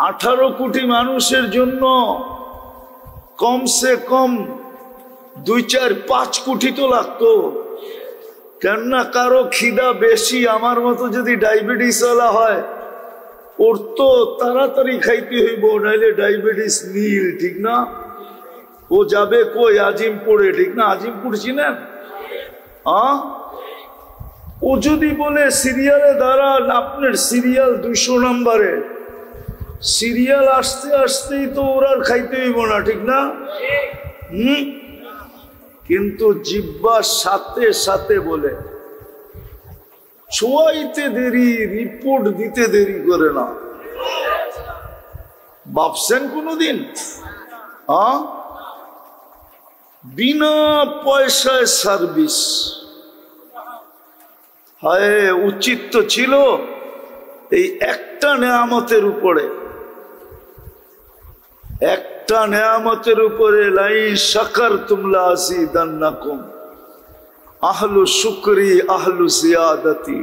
18 কোটি মানুষের জন্য কমসে কম 2, 4, 5 কোটি তো লাগতো। কেননা কারো খিদা বেশি, আমার মতো যদি ডায়াবেটিস ওয়ালা হয়, ওর তো তাড়াতাড়ি খাইতে হইব, নাইলে ডায়াবেটিস নীল, ঠিক না? ও যাবে কই? আজিমপুরে, ঠিক না? আজিমপুর চিনেন? ও যদি বলে সিরিয়ালে দাঁড়ান, আপনার সিরিয়াল 200 নম্বরে, সিরিয়াল আসতে আসতেই তো ওর আর খাইতে হইব না, ঠিক না? কিন্তু জিহ্বার সাথে সাথে বলে ছোঁয়াইতে দেরি, রিপোর্ট দিতে দেরি করে না। ভাবছেন কোনদিন? বিনা পয়সায় সার্ভিস। হায়, উচিত তো ছিল এই একটা নেয়ামতের উপরে, একটা নেয়ামতের উপরে লাই শাকারতুম লাযিদান্নাকুম আহলু শুকরি আহলু জিয়াদাতি।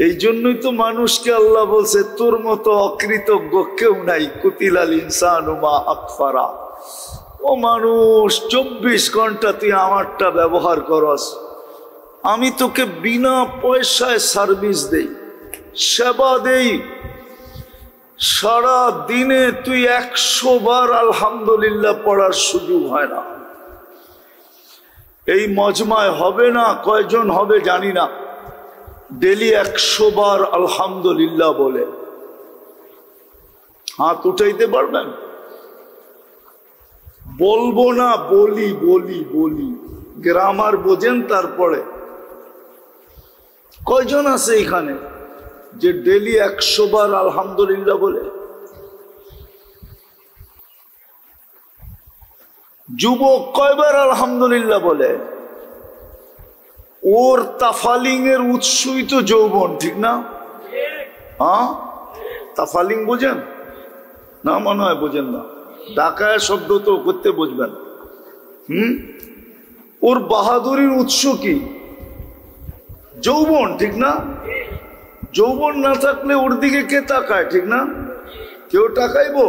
এই জন্যই তো মানুষকে আল্লাহ বলছে তোর মতো অকৃতজ্ঞ কেউ নাই। কুতিলাল ইনসানু মা আকফারা। ও মানুষ, 24 ঘন্টা তুই আমারটা ব্যবহার করস, আমি তোকে বিনা পয়সায় সার্ভিস দেই, সেবা দেই। সারা দিনে তুই 100 বার আলহামদুলিল্লাহ পড়ার সুযোগ হয় না। এই মজমায় হবে না, কয়জন হবে জানি না, ডেলি 100 বার আলহামদুলিল্লাহ বলে। হাত উঠাইতে পারবেন? বলবো না, বলি বলি বলি, গ্রামার বোঝেন। তারপরে কয়জন আছে এখানে যে ডেলি 100 বার আলহামদুলিল্লাহ বলে? যুবক কয়বার আলহামদুলিল্লাহ বলে? ওর তাফালিং এর উৎসই তো যৌবন, ঠিক না? তাফালিং বোঝেন না? মনে হয় বোঝেন না। ঢাকায় শব্দ তো করতে বুঝবেন। ওর বাহাদুরির উৎস কি? যৌবন, ঠিক না? যৌবন না থাকলে ওর দিকে কে তাকায়, ঠিক না? কেউ তাকাইবো?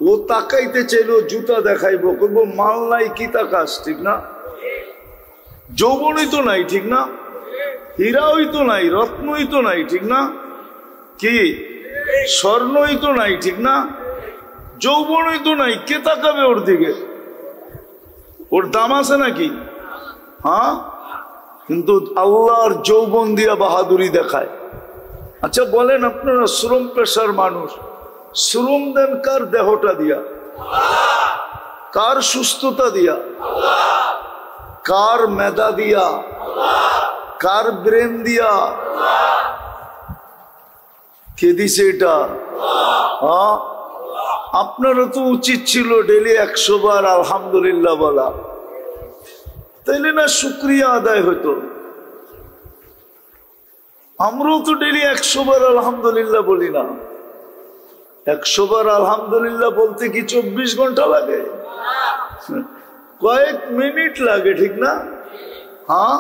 ও তাকাইতে চাইলো, জুতা দেখাইবো, করবো মাল নাই, কি তাকাস, ঠিক না? যৌবনই তো নাই, ঠিক না? হীরাই তো নাই, রত্নই তো নাই, ঠিক না? কি স্বর্ণই তো নাই, ঠিক না? যৌবনই তো নাই, কে তাকাবে ওর দিকে? ওর দাম আছে নাকি? কিন্তু আল্লাহর যৌবন দিয়া বাহাদুরি দেখায়। আচ্ছা বলেন, আপনারা শ্রম পেশার মানুষ, শ্রম দেন কার? দেহটা দিয়া। কার সুস্থতা দিয়া? কার মেধা দিয়া? কার ব্রেন দিয়া? কে দিছে এটা? হ্যাঁ, আপনারও তো উচিত ছিল ডেলি 100 বার আলহামদুলিল্লাহ বলা, তাইলে না শুকরিয়া আদায় হতো। আমরাও তো ডেলি 100 বার আলহামদুলিল্লাহ বলি না। 100 বার আলহামদুলিল্লাহ বলতে কি 24 ঘন্টা লাগে? কয়েক মিনিট লাগে, ঠিক না? হ্যাঁ,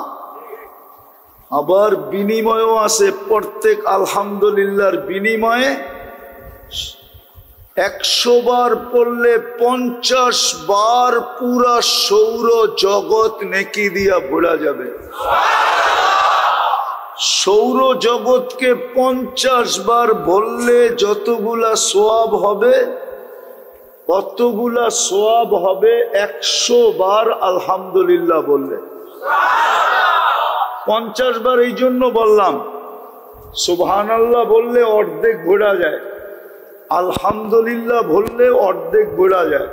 আবার বিনিময়ও আছে। প্রত্যেক আলহামদুলিল্লাহর বিনিময়ে 100 বার পড়লে 50 বার পুরা সৌর জগৎ নেকি দিয়া ভরা যাবে। সৌর জগৎকে 50 বার বললে যতগুলা সোয়াব হবে, কতগুলা সোয়াব হবে 100 বার আলহামদুলিল্লাহ বললে। 50 বার এই জন্য বললাম, সুবহানাল্লাহ বললে অর্ধেক ভরা যায়, আলহামদুলিল্লাহ বললে অর্ধেক ভরা যায়,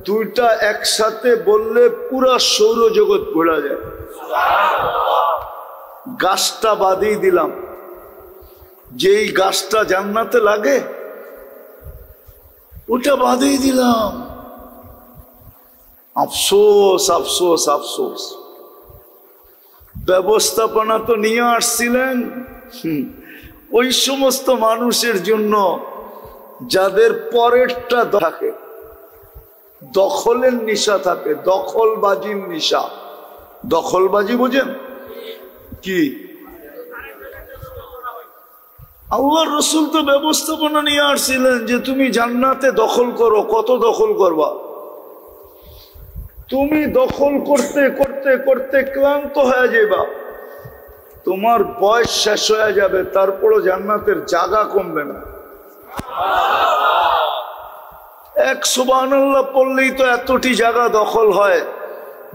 দুইটা একসাথে বললে পুরা সৌরজগৎ ভরা যায়। গাছটা বাদিয়ে দিলাম, যেই গাছটা জান্নাতে লাগে ওটা বাদিয়ে দিলাম। আফসোস আফসোস আফসোস, ব্যবস্থাপনা তো নিয়ে আসছিলেন ওই সমস্ত মানুষের জন্য যাদের পরেরটা থাকে, দখলের নিশা থাকে, দখলবাজির নিশা। দখলবাজি বুঝেন কি? আল্লাহর রাসূল তো ব্যবস্থাপনা নিয়ে আসছিলেন যে তুমি জান্নাতে দখল করো। কত দখল করবা? তুমি দখল করতে করতে করতে ক্লান্ত হয়ে যাবা, তোমার বয়স শেষ হয়ে যাবে, তারপরও জান্নাতের জায়গা কমবে না। এক সুবহানাল্লাহ পড়লেই তো এতটি জায়গা দখল হয়,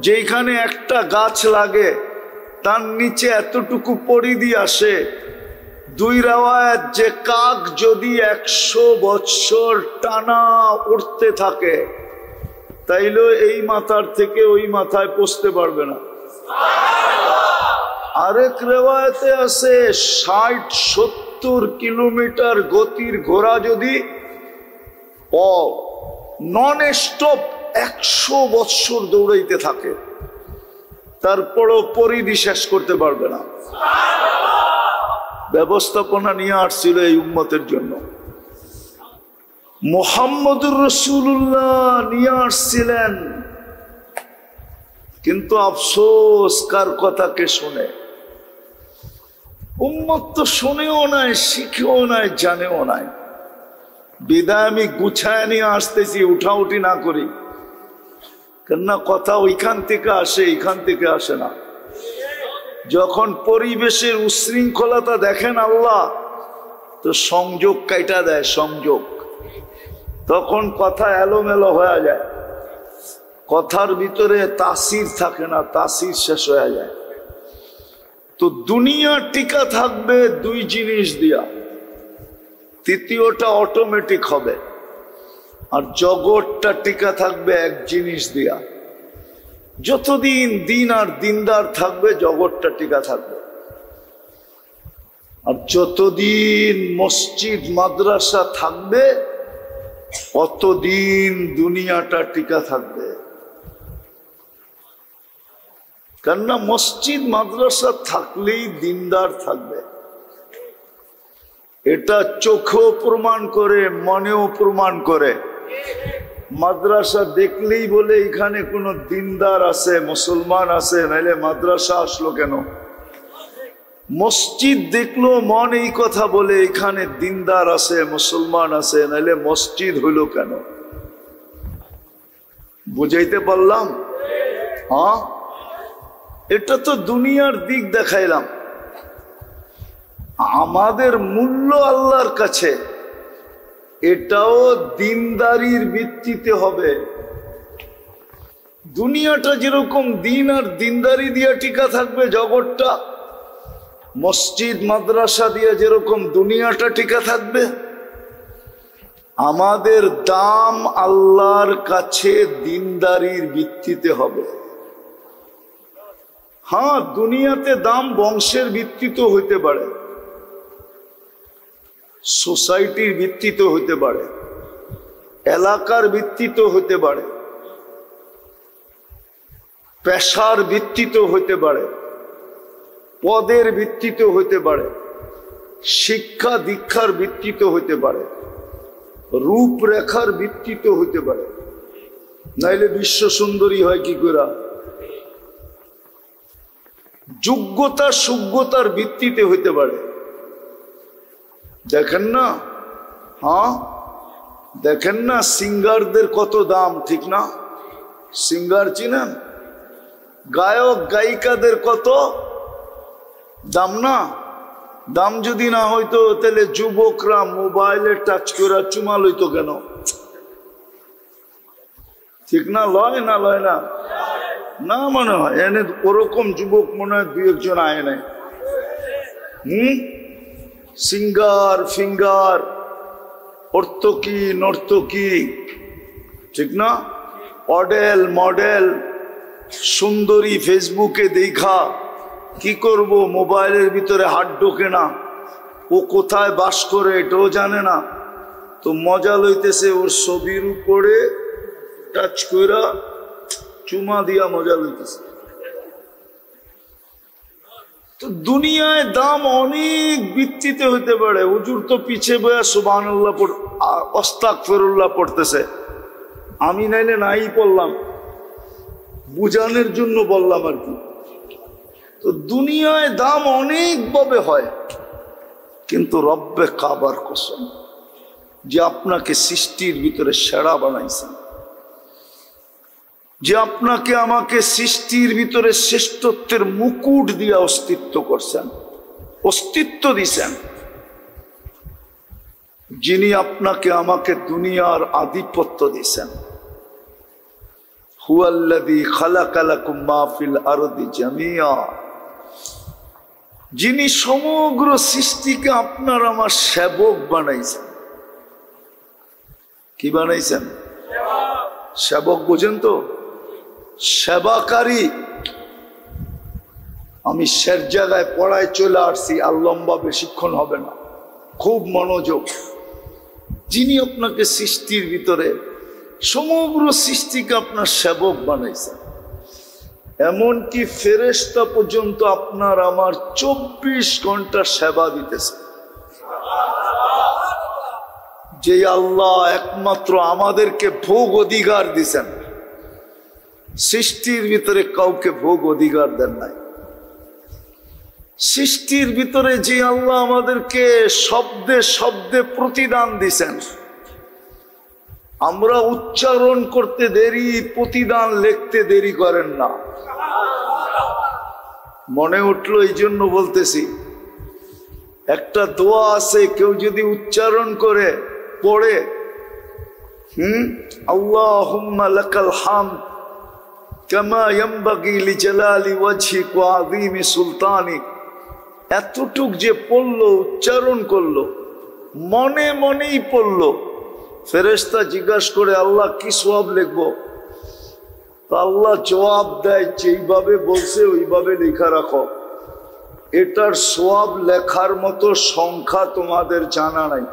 যেখানে একটা গাছ লাগে তার নিচে এতটুকু পরিধি আসে। 2 রাওয়ায়াত যে কাক যদি 100 বৎসর টানা উঠতে থাকে তাইলে এই মাথার থেকে ওই মাথায় পৌঁছতে পারবে না। আরেক রেওয়ায়াতে আছে 60-70 কিলোমিটার গতির ঘোড়া যদি নন স্টপ 100 বৎসর দৌড়াইতে থাকে তারপরও পরিধি শেষ করতে পারবে না। ব্যবস্থাপনা নিয়ে আসছিল এই উম্মতের জন্য। মুহাম্মদুর রাসূলুল্লাহ নিয়ে আসছিলেন, কিন্তু আফসোস কার কথাকে শুনে? উম্মত তো শুনেও নাই, শিখেও নাই, জানেও নাই। বিদায় আমি গুছায় নিয়ে আসতেছি, উঠাউঠি না করি, কেননা কথা ওইখান থেকে আসে, এইখান থেকে আসে না। যখন পরিবেশের উশৃঙ্খলতা দেখেন আল্লাহ, তো সংযোগ কাইটা দেয়, সংযোগ। তখন কথা এলোমেলো হয়ে যায়, কথার ভিতরে তাসির থাকে না, তাসির শেষ হয়ে যায়। তো দুনিয়া টিকা থাকবে 2 জিনিস দিয়া, তৃতীয়টা অটোমেটিক হবে। আর জগৎটা টিকা থাকবে 1 জিনিস দিয়া। যতদিন দিন আর দিনদার থাকবে জগৎটা টিকা থাকবে, আর যতদিন মসজিদ মাদ্রাসা থাকবে অতদিন দুনিয়াটা টিকা থাকবে। কেননা মসজিদ মাদ্রাসা থাকলেই দিনদার থাকবে, এটা চোখেও প্রমাণ করে, মনেও প্রমাণ করে। মাদ্রাসা দেখলেই বলে এখানে কোনো দিনদার আছে, মুসলমান আছে, নাইলে মাদ্রাসা আসলো কেন? মসজিদ দেখলো মন এই কথা বলে এখানে দিনদার আছে, মুসলমান আছে, নাইলে মসজিদ হইল কেন? বুঝাইতে পারলাম? হ্যাঁ, এটা তো দুনিয়ার দিক দেখাইলাম। আমাদের মূল্য আল্লাহর কাছে এটাও দিনদারির ভিত্তিতে হবে। দুনিয়াটা যেরকম দিন আর দিনদারি দিয়ে টিকা থাকবে জগৎটা, মসজিদ মাদ্রাসা দিয়ে যেরকম দুনিয়াটা টিকা থাকবে, আমাদের দাম আল্লাহর কাছে দিনদারির ভিত্তিতে হবে। হ্যাঁ, দুনিয়াতে দাম বংশের ভিত্তিতে হইতে পারে, সোসাইটির ভিত্তিতে হইতে পারে, এলাকার ভিত্তিতে হইতে পারে, পেশার ভিত্তিতে হইতে পারে, পদের ভিত্তিতে হইতে পারে, শিক্ষা দীক্ষার ভিত্তিতে হইতে পারে, রূপরেখার ভিত্তিতে হইতে পারে। নাইলে বিশ্ব সুন্দরী হয় কি করে? যোগ্যতা সুযোগ্যতার ভিত্তিতে হইতে পারে। দেখেন না, হ্যাঁ দেখেন না, সিঙ্গারদের কত দাম, ঠিক না? সিঙ্গার চিনেন? গায়ক গায়িকাদের কত দাম না? দাম যদি না হইতো তাহলে যুবকরা মোবাইলে টাচ করে চুমা লইতো কেন? ঠিক না? লয় না? লয় না? না মনে হয় এনে ওরকম যুবক মনে হয় দুই একজন আয় নাই। সিঙ্গার ফিঙ্গার, অর্তকি নর্তকী, ঠিক না? অডেল মডেল, সুন্দরী ফেসবুকে দেখা কি করব? মোবাইলের ভিতরে হাত ঢোকে না, ও কোথায় বাস করে এটাও জানে না, তো মজা লইতেছে ওর ছবির উপরে টাচ কইরা চুমা দিয়া মজা লইতেছে। তো দুনিয়ায় দাম অনেক ভিত্তিতে হইতে পারে। হুজুর তো পিছে বয়া সুবহানাল্লাহ আস্তাগফিরুল্লাহ পড়তেছে, আমি নাইলে নাই পড়লাম, বুঝানোর জন্য বললাম আর কি। তো দুনিয়ায় দাম অনেক ভাবে হয়, কিন্তু রব্বে কাবার কসম, যে আপনাকে সৃষ্টির ভিতরে সেরা বানাইছেন, যে আপনাকে আমাকে সৃষ্টির ভিতরে শ্রেষ্ঠত্বের মুকুট দিয়া অস্তিত্ব করছেন, অস্তিত্ব দিছেন, যিনি আপনাকে আমাকে দুনিয়ার আধিপত্য দিছেন, হুয়াল্লাযী খালাকা লাকুম মা ফিল আরদি জামিয়া, যিনি সমগ্র সৃষ্টিকে আপনার আমার সেবক বানাইছেন। কি বানাইছেন? সেবক বোঝেন তো? সেবাকারী। আমি শের জায়গায় পড়ায় চলে আসছি, আর লম্বা বেশিক্ষণ হবে না, খুব মনোযোগ। যিনি আপনাকে সৃষ্টির ভিতরে সমগ্র সৃষ্টিকে আপনার সেবক বানাইছেন, এমনকি ফেরেশতা পর্যন্ত আপনার আমার 24 ঘন্টা সেবা দিতেছে। যে আল্লাহ একমাত্র আমাদেরকে ভোগ অধিকার দিছেন, সৃষ্টির ভিতরে কাউকে ভোগ অধিকার দেন নাই। সৃষ্টির ভিতরে যে আল্লাহ আমাদেরকে শব্দে শব্দে প্রতিদান দিছেন, আমরা উচ্চারণ করতে দেরি, প্রতিদান লিখতে দেরি করেন না। মনে উঠলো এই জন্য বলতেছি, একটা দোয়া আছে, কেউ যদি উচ্চারণ করে পড়ে, আল্লাহুম্মা লাকাল হামদ কামা ইয়ানবাগি লিজালালি ওয়াজহিক ওয়া আযীমি সুলতানিক, এতটুক যে পড়লো, উচ্চারণ করলো, মনে মনেই পড়লো, ফেরেশতা জিজ্ঞাসা করে আল্লাহ কি সওয়াব লিখবো? তো আল্লাহ জবাব দেয়, যেইভাবে বলছে ওইভাবে লেখা রাখো। এটার সওয়াব লেখার মতো সংখ্যা তোমাদের জানা নাই।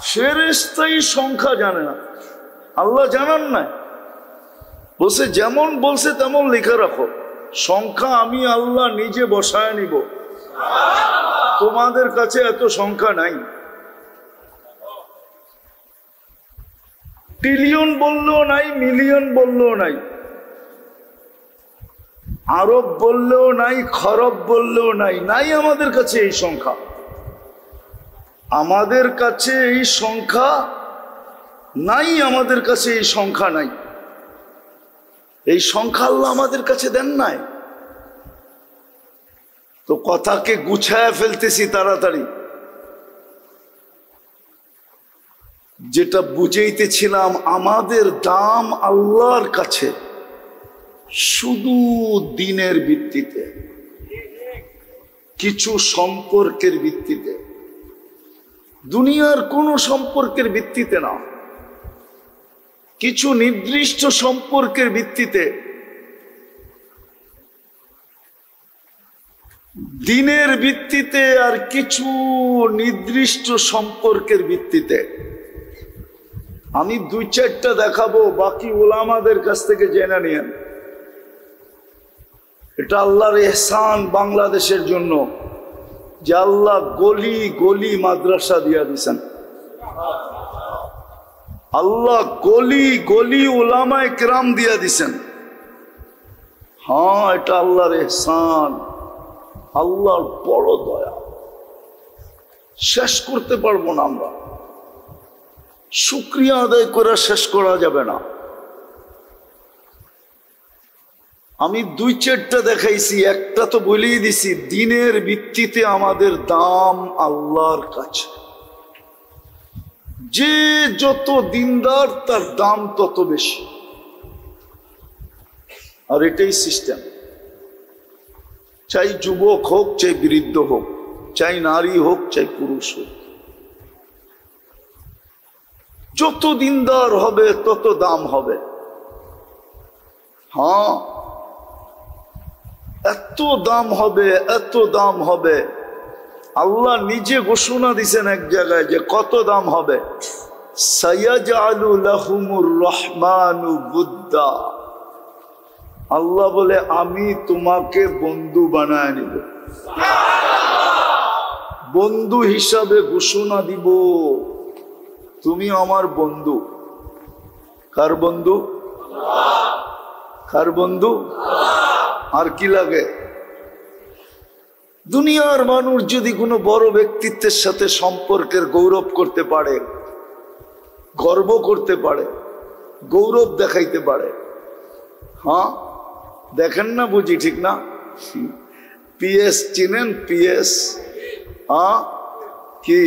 ফেরেশতাই সংখ্যা জানে না, আল্লাহ জানান নাই। বলছে যেমন বলছে তেমন লেখা রাখো, সংখ্যা আমি আল্লাহ নিজে বসায় নিব, তোমাদের কাছে এত সংখ্যা নাই। ট্রিলিয়ন বললেও নাই, মিলিয়ন বললেও নাই, আরব বললেও নাই, খরব বললেও নাই, নাই আমাদের কাছে এই সংখ্যা। আমাদের কাছে এই সংখ্যা নাই, আমাদের কাছে এই সংখ্যা নাই। এই সংখ্যা আল্লাহ আমাদের কাছে দেন নাই। তো কথাকে গুছায় ফেলতেছি তাড়াতাড়ি। যেটা বুঝাইতেছিলাম, আমাদের দাম আল্লাহর কাছে শুধু দিনের ভিত্তিতে, কিছু সম্পর্কের ভিত্তিতে। দুনিয়ার কোনো সম্পর্কের ভিত্তিতে না, কিছু নির্দিষ্ট সম্পর্কের ভিত্তিতে, দিনের ভিত্তিতে, আর কিছু নির্দিষ্ট সম্পর্কের ভিত্তিতে। আমি 2-4টা দেখাবো, বাকি ওলামাদের কাছ থেকে জেনে নিয়েন। এটা আল্লাহর ইহসান বাংলাদেশের জন্য যে আল্লাহ গলি গলি মাদ্রাসা দিয়া দিছেন। আল্লাহ গলি গলি উলামায়ে কেরাম দিয়া দিছেন। হ্যাঁ, এটা আল্লাহর ইহসান, আল্লাহর বড় দয়া, শেষ করতে পারবো না আমরা, শুকরিয়া আদায় করে শেষ করা যাবে না। আমি 2-4টা দেখাইছি, একটা তো বলেই দিছি, দিনের ভিত্তিতে আমাদের দাম আল্লাহর কাছে। যে যত দিনদার তার দাম তত বেশি, আর এটাই সিস্টেম। চাই যুবক হোক, চাই বৃদ্ধ হোক, চাই নারী হোক, চাই পুরুষ হোক, যত দিনদার হবে তত দাম হবে। হ্যাঁ, এত দাম হবে, এত দাম হবে। আল্লাহ নিজে ঘোষণা দিছেন এক জায়গায় যে কত দাম হবে। সায়াজআলু লাহুমুর রহমানু বুদ্দা। আল্লাহ বলে আমি তোমাকে বন্ধু বানায় নিব, বন্ধু হিসাবে ঘোষণা দিব, তুমি আমার বন্ধু। কার বন্ধু? কার বন্ধু? আর কি লাগে? দুনিয়ার মানুষ যদি কোনো বড় ব্যক্তিত্বের সাথে সম্পর্কের গৌরব করতে পারে, গর্ব করতে পারে, গৌরব দেখাইতে পারে, হ্যাঁ দেখেন না, বুঝি ঠিক না? পিএস চিনেন? পিএস কি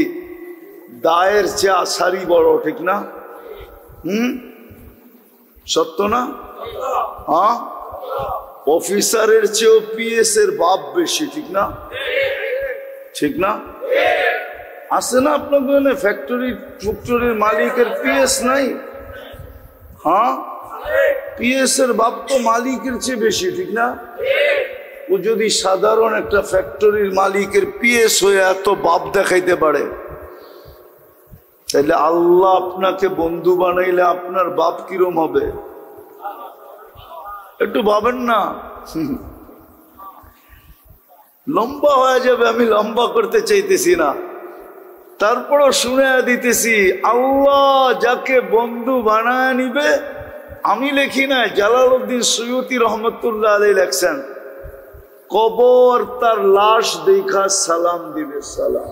দায়ের চেয়ে আসারি বড়, ঠিক না? সত্য না? হ্যাঁ, অফিসারের চেয়েও পিএস এর বাপ বেশি, ঠিক না? ঠিক না? আছে না আপনাদের ফ্যাক্টরির মালিকের পিএস নাই? হ্যাঁ, পিএস এর বাপ তো মালিকের চেয়ে বেশি, ঠিক না? ও যদি সাধারণ একটা ফ্যাক্টরির মালিকের পিএস হয়ে এত বাপ দেখাইতে পারে, তাহলে আল্লাহ আপনাকে বন্ধু বানাইলে আপনার বাপ কিরম হবে? একটু ভাবেন না। লম্বা হয়ে যাবে, আমি লম্বা করতে চাইতেছি না, তারপরও শুনে দিতেছি। আল্লাহ যাকে বন্ধু বানায় নিবে, আমি লিখি না, জালালউদ্দিন সুয়ুতি রহমতুল্লাহ আলাইহি লেখছেন, কবর তার লাশ দেখা সালাম দিবে, সালাম।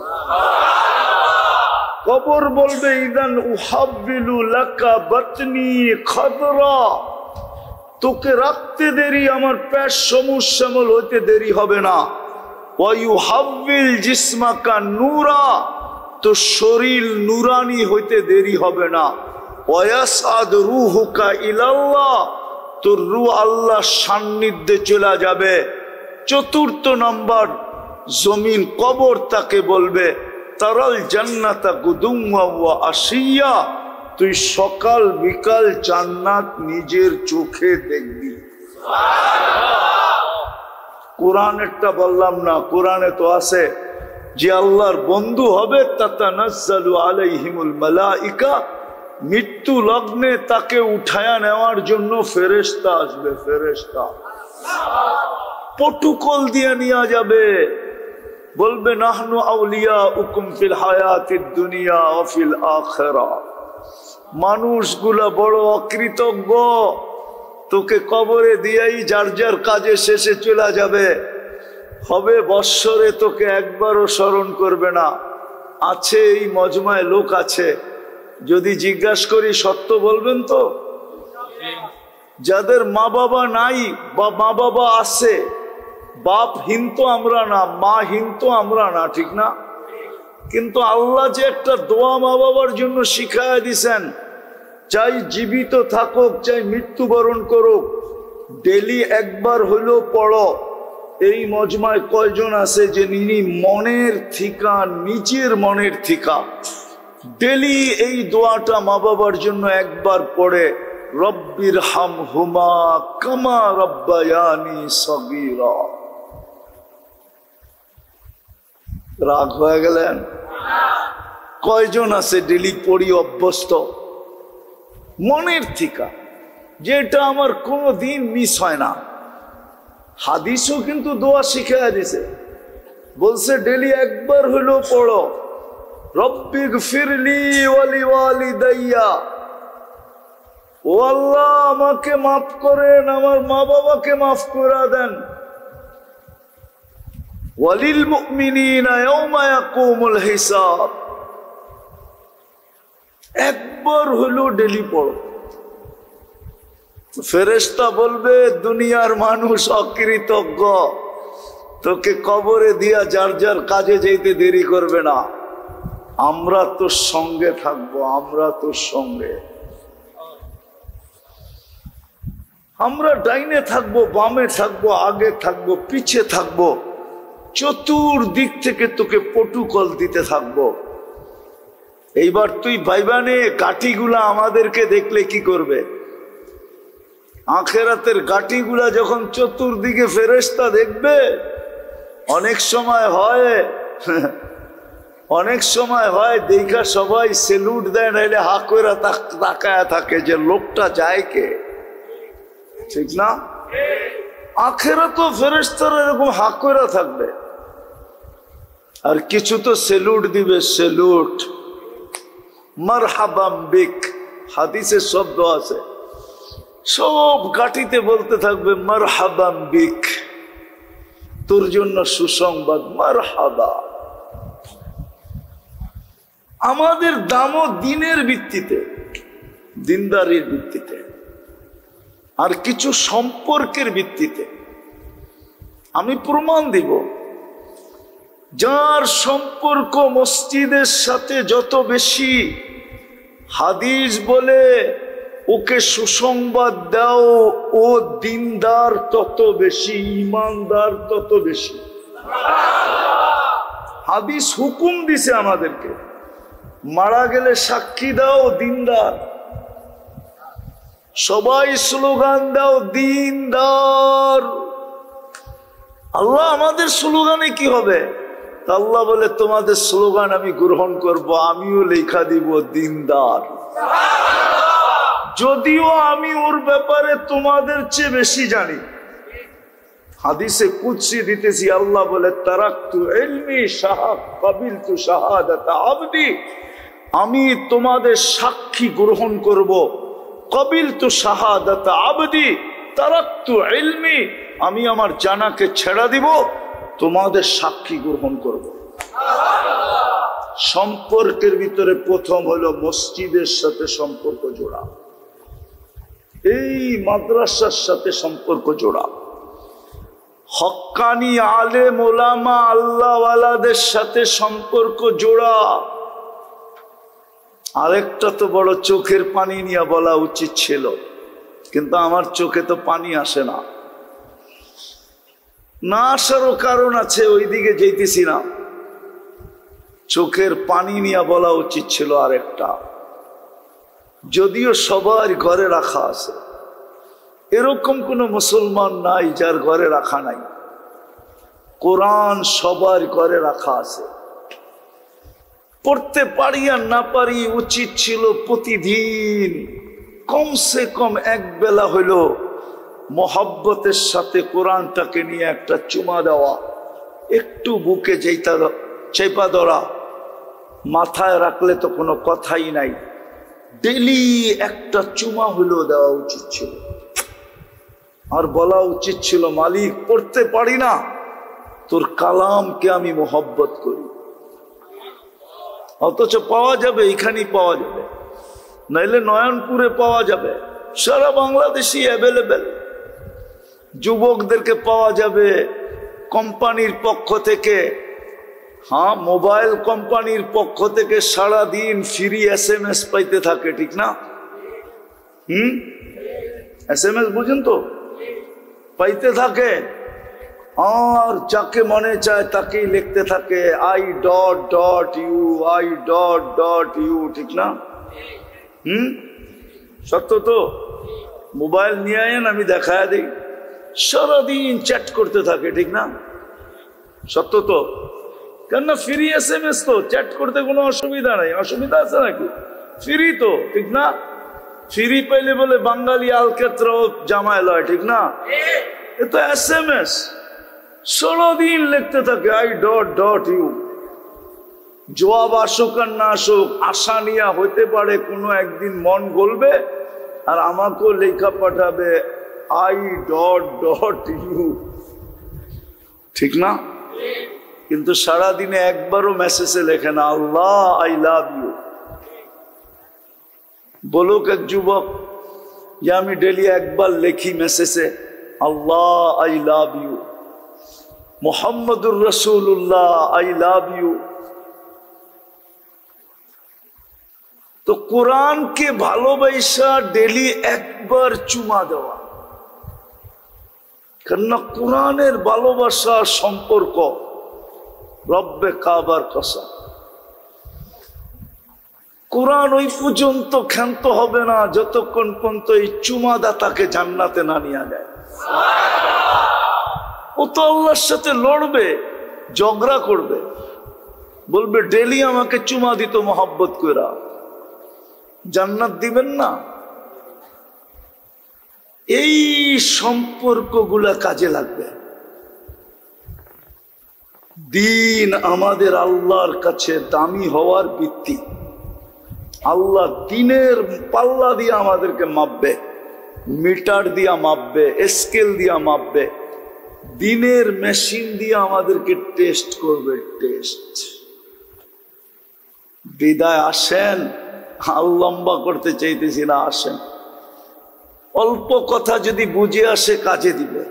কবর বলবে ইদান উহাব্বিলু লাকা বাতনি খাদরা, তোকে রাখতে দেরি, আমার পেট সমুজ শ্যামল হইতে দেরি হবে না। ওয়ায়ুহাব্বিল জিসমাকা নূরা, তো শরীর নুরানি হইতে দেরি হবে না। ওয়ায়াসআদ রূহুকা ইলাল্লাহ, তোর রূহ আল্লাহর সান্নিধ্যে চলে যাবে। 4র্থ নাম্বার, জমিন কবর তাকে বলবে তারাল জান্নাতা গুদুওয়া ওয়া আশিয়া, তুই সকাল বিকাল জান্নাত নিজের চোখে দেখবি। কোরআনেরটা বললাম না, কোরআনে তো আছে যে আল্লাহর বন্ধু হবে তাতানাজ্জালু আলাইহিমুল মালাইকা, মৃত্যু লগ্নে তাকে উঠায়া নেওয়ার জন্য ফেরেশতা আসবে, ফেরেশতা প্রটোকল দিয়ে নিয়ে যাবে, বলবে নাহনু আউলিয়াউকুম ফিল হায়াতিদ দুনিয়া ওয়া ফিল আখিরাহ। মানুষগুলা বড় অকৃতজ্ঞ, তোকে কবরে দিয়েই যার যার কাজে শেষে চলে যাবে, হবে বৎসরে তোকে একবারও স্মরণ করবে না। আছে এই মজমায় লোক আছে, যদি জিজ্ঞাসা করি সত্য বলবেন তো? যাদের মা বাবা নাই বা মা বাবা আছে, বাপহীন তো আমরা না, মাহীন তো আমরা না, ঠিক না? কিন্তু আল্লাহ যে একটা দোয়া মা বাবার জন্য শিখায় দিছেন, চাই জীবিত থাকুক চাই মৃত্যুবরণ করুক, ডেলি একবার হইলেও পড়ো, এই মজমায় কয়জন আছে যে নিনি মনের থিকা, নিজের মনের থিকা ডেলি এই দোয়াটা মা বাবার জন্য একবার পড়ে, রব্বির হামহুমা কামা রব্বায়ানি সগীরা? রাগ হয়ে গেলেন? কয়জন আছে ডেলি পড়ি অভ্যস্ত মনের থিকা, যেটা আমার কোনো দিন মিস হয় না? হাদিসও কিন্তু দোয়া শিখাইয়া দিছে, বলছে ডেলি একবার হইলো পড়ো, রব্বিগফিরলি ওয়ালি ওয়ালিদাইয়া, ও আল্লাহ আমাকে মাফ করেন, আমার মা বাবাকে মাফ করে দেন, ওয়ালিল মুমিনিনা ইয়াওমা ইয়াকুমুল হিসাব। একবার হলো ডেলি পড়ো। ফেরেশতা বলবে দুনিয়ার মানুষ অকৃতজ্ঞ, তোকে কবরে দিয়া যার যার কাজে যেতে দেরি করবে না, আমরা তোর সঙ্গে থাকবো, আমরা তোর সঙ্গে, আমরা ডাইনে থাকবো, বামে থাকবো, আগে থাকবো, পিছে থাকবো, চতুর্দিক থেকে তোকে পটুকল দিতে থাকবো। এইবার তুই ভাইবানে কাঠিগুলা আমাদেরকে দেখলে কি করবে? আখেরাতের গাঠিগুলা যখন চতুর্দিকে ফেরেশতা দেখবে, অনেক সময় হয় দেখা সবাই সেলুট দেয়, নাইলে হা করে তাকায়া থাকে যে লোকটা যায় কে, ঠিক না? আখেরাতে ফেরেশতারা এরকম হা করে থাকবে, আর কিছু তো সেলুট দিবে, সেলুট, মারহাবাম বিক, হাদিসের শব্দ আছে, সব গাটিতে বলতে থাকবে মারহাবাম বিক, তোর জন্য সুসংবাদ, মারহাবা। আমাদের দামও দিনের ভিত্তিতে, দিনদারির ভিত্তিতে, আর কিছু সম্পর্কের ভিত্তিতে। আমি প্রমাণ দিব, যার সম্পর্ক মসজিদের সাথে যত বেশি, হাদিস বলে ওকে সুসংবাদ দাও, ও দিনদার তত বেশি, ইমানদার তত বেশি। হাদিস হুকুম দিছে আমাদেরকে, মারা গেলে সাক্ষী দাও দিনদার, সবাই স্লোগান দাও দিনদার। আল্লাহ আমাদের স্লোগানে কি হবে? আল্লাহ বলে তোমাদের স্লোগান আমি গ্রহণ করব, আমিও লেখা দিব দিনদার, যদিও আমি ওর ব্যাপারে তোমাদের চেয়ে বেশি জানি। হাদিসে কুদসি দিতেছি, আল্লাহ বলে তারাকতু ইলমি কাবিলতু শাহাদাত আবদি, আমি তোমাদের সাক্ষী গ্রহণ করব, কাবিলতু শাহাদাত আবদি তারাকতু ইলমি, আমি আমার জানাকে ছেড়ে দিব, তোমাদের সাক্ষী গ্রহণ করব। সম্পর্কের ভিতরে প্রথম হলো মসজিদের সাথে সম্পর্ক জোড়া, এই মাদ্রাসার সাথে সম্পর্ক জোড়া, হক্কানি আলেম ওলামা আল্লাহওয়ালাদের সাথে সম্পর্ক জোড়া। আরেকটা তো বড় চোখের পানি নিয়ে বলা উচিত ছিল, কিন্তু আমার চোখে তো পানি আসে না, না আসারও কারণ আছে, ওইদিকে যেতেছি না। চোখের পানি নিয়ে বলা উচিত ছিল আরেকটা, যদিও সবার ঘরে রাখা আছে, এরকম কোন মুসলমান নাই যার ঘরে রাখা নাই। কোরআন সবার ঘরে রাখা আছে, পড়তে পারি আর না পারি, উচিত ছিল প্রতিদিন কমসে কম এক বেলা হইল মোহাব্বতের সাথে কোরআনটাকে নিয়ে একটা চুমা দেওয়া, একটু বুকে চেপা ধরা, মাথায় রাখলে তো কোনো কথাই নাই, ডেলি একটা চুমা হইলেও দেওয়া উচিত ছিল। আর বলা উচিত ছিল, মালিক পড়তে পারি না, তোর কালামকে আমি মোহব্বত করি। অথচ পাওয়া যাবে, এখানেই পাওয়া যাবে, নাইলে নয়নপুরে পাওয়া যাবে, সারা বাংলাদেশই অ্যাভেলেবেল। যুবকদেরকে পাওয়া যাবে কোম্পানির পক্ষ থেকে, হ্যাঁ মোবাইল কোম্পানির পক্ষ থেকে সারাদিন ফ্রি SMS পাইতে থাকে, ঠিক না? SMS বুঝেন তো, পাইতে থাকে। আর যাকে মনে চায় তাকেই লিখতে থাকে I.U, ঠিক না? সত্য তো? মোবাইল নিয়ে আয়েন, আমি দেখায় দিই, সারাদিন চ্যাট করতে থাকে, ঠিক না? সত্য তো? কেননা ফ্রি SMS তো, চ্যাট করতে কোনো অসুবিধা নাই। অসুবিধা আছে নাকি? ফ্রি তো, ঠিক না? ফ্রি পাইলে বলে বাঙালি আলকেত্র জামায় লয়, ঠিক না? এ তো SMS, সারাদিন লিখতে থাকে I.U। জবাব আসুক আর না আসুক, আশা নিয়ে হইতে পারে কোনো একদিন মন গলবে আর আমাকেও লেখা পাঠাবে I.U, ঠিক না? কিন্তু সারাদিনে একবারও মেসেজে লেখে না আল্লাহ আই লাভ ইউ। বলুক এক যুবক যে আমি ডেলি একবার লেখি মেসেজে আল্লাহ আই লাভ ইউ, মুহাম্মদুর রাসূলুল্লাহ আই লাভ ইউ। তো কোরআনকে ভালোবাসা ডেলি একবার চুমা দেওয়া, কেননা কোরআনের ভালোবাসার সম্পর্ক রব্বে কাবার কসম, কোরআন ওই পর্যন্ত ক্ষান্ত হবে না যতক্ষণ পর্যন্ত এই চুমাদাতাকে জান্নাতে না নিয়ে যায়। ও তো আল্লাহর সাথে লড়বে, ঝগড়া করবে, বলবে ডেলি আমাকে চুমা দিত মহব্বত কইরা, জান্নাত দিবেন না। এই সম্পর্কগুলা কাজে লাগবে। দিন আমাদের আল্লাহর কাছে দামি হওয়ার ভিত্তি। আল্লাহ দিনের পাল্লা দিয়ে আমাদেরকে মাপবে, মিটার দিয়া মাপবে, স্কেল দিয়া মাপবে, দিনের মেশিন দিয়ে আমাদেরকে টেস্ট করবে। টেস্ট বিদায় আসেন, লম্বা করতে চাইতেছি না, আসেন। অল্প কথা যদি বুঝে আসে কাজে দিবে,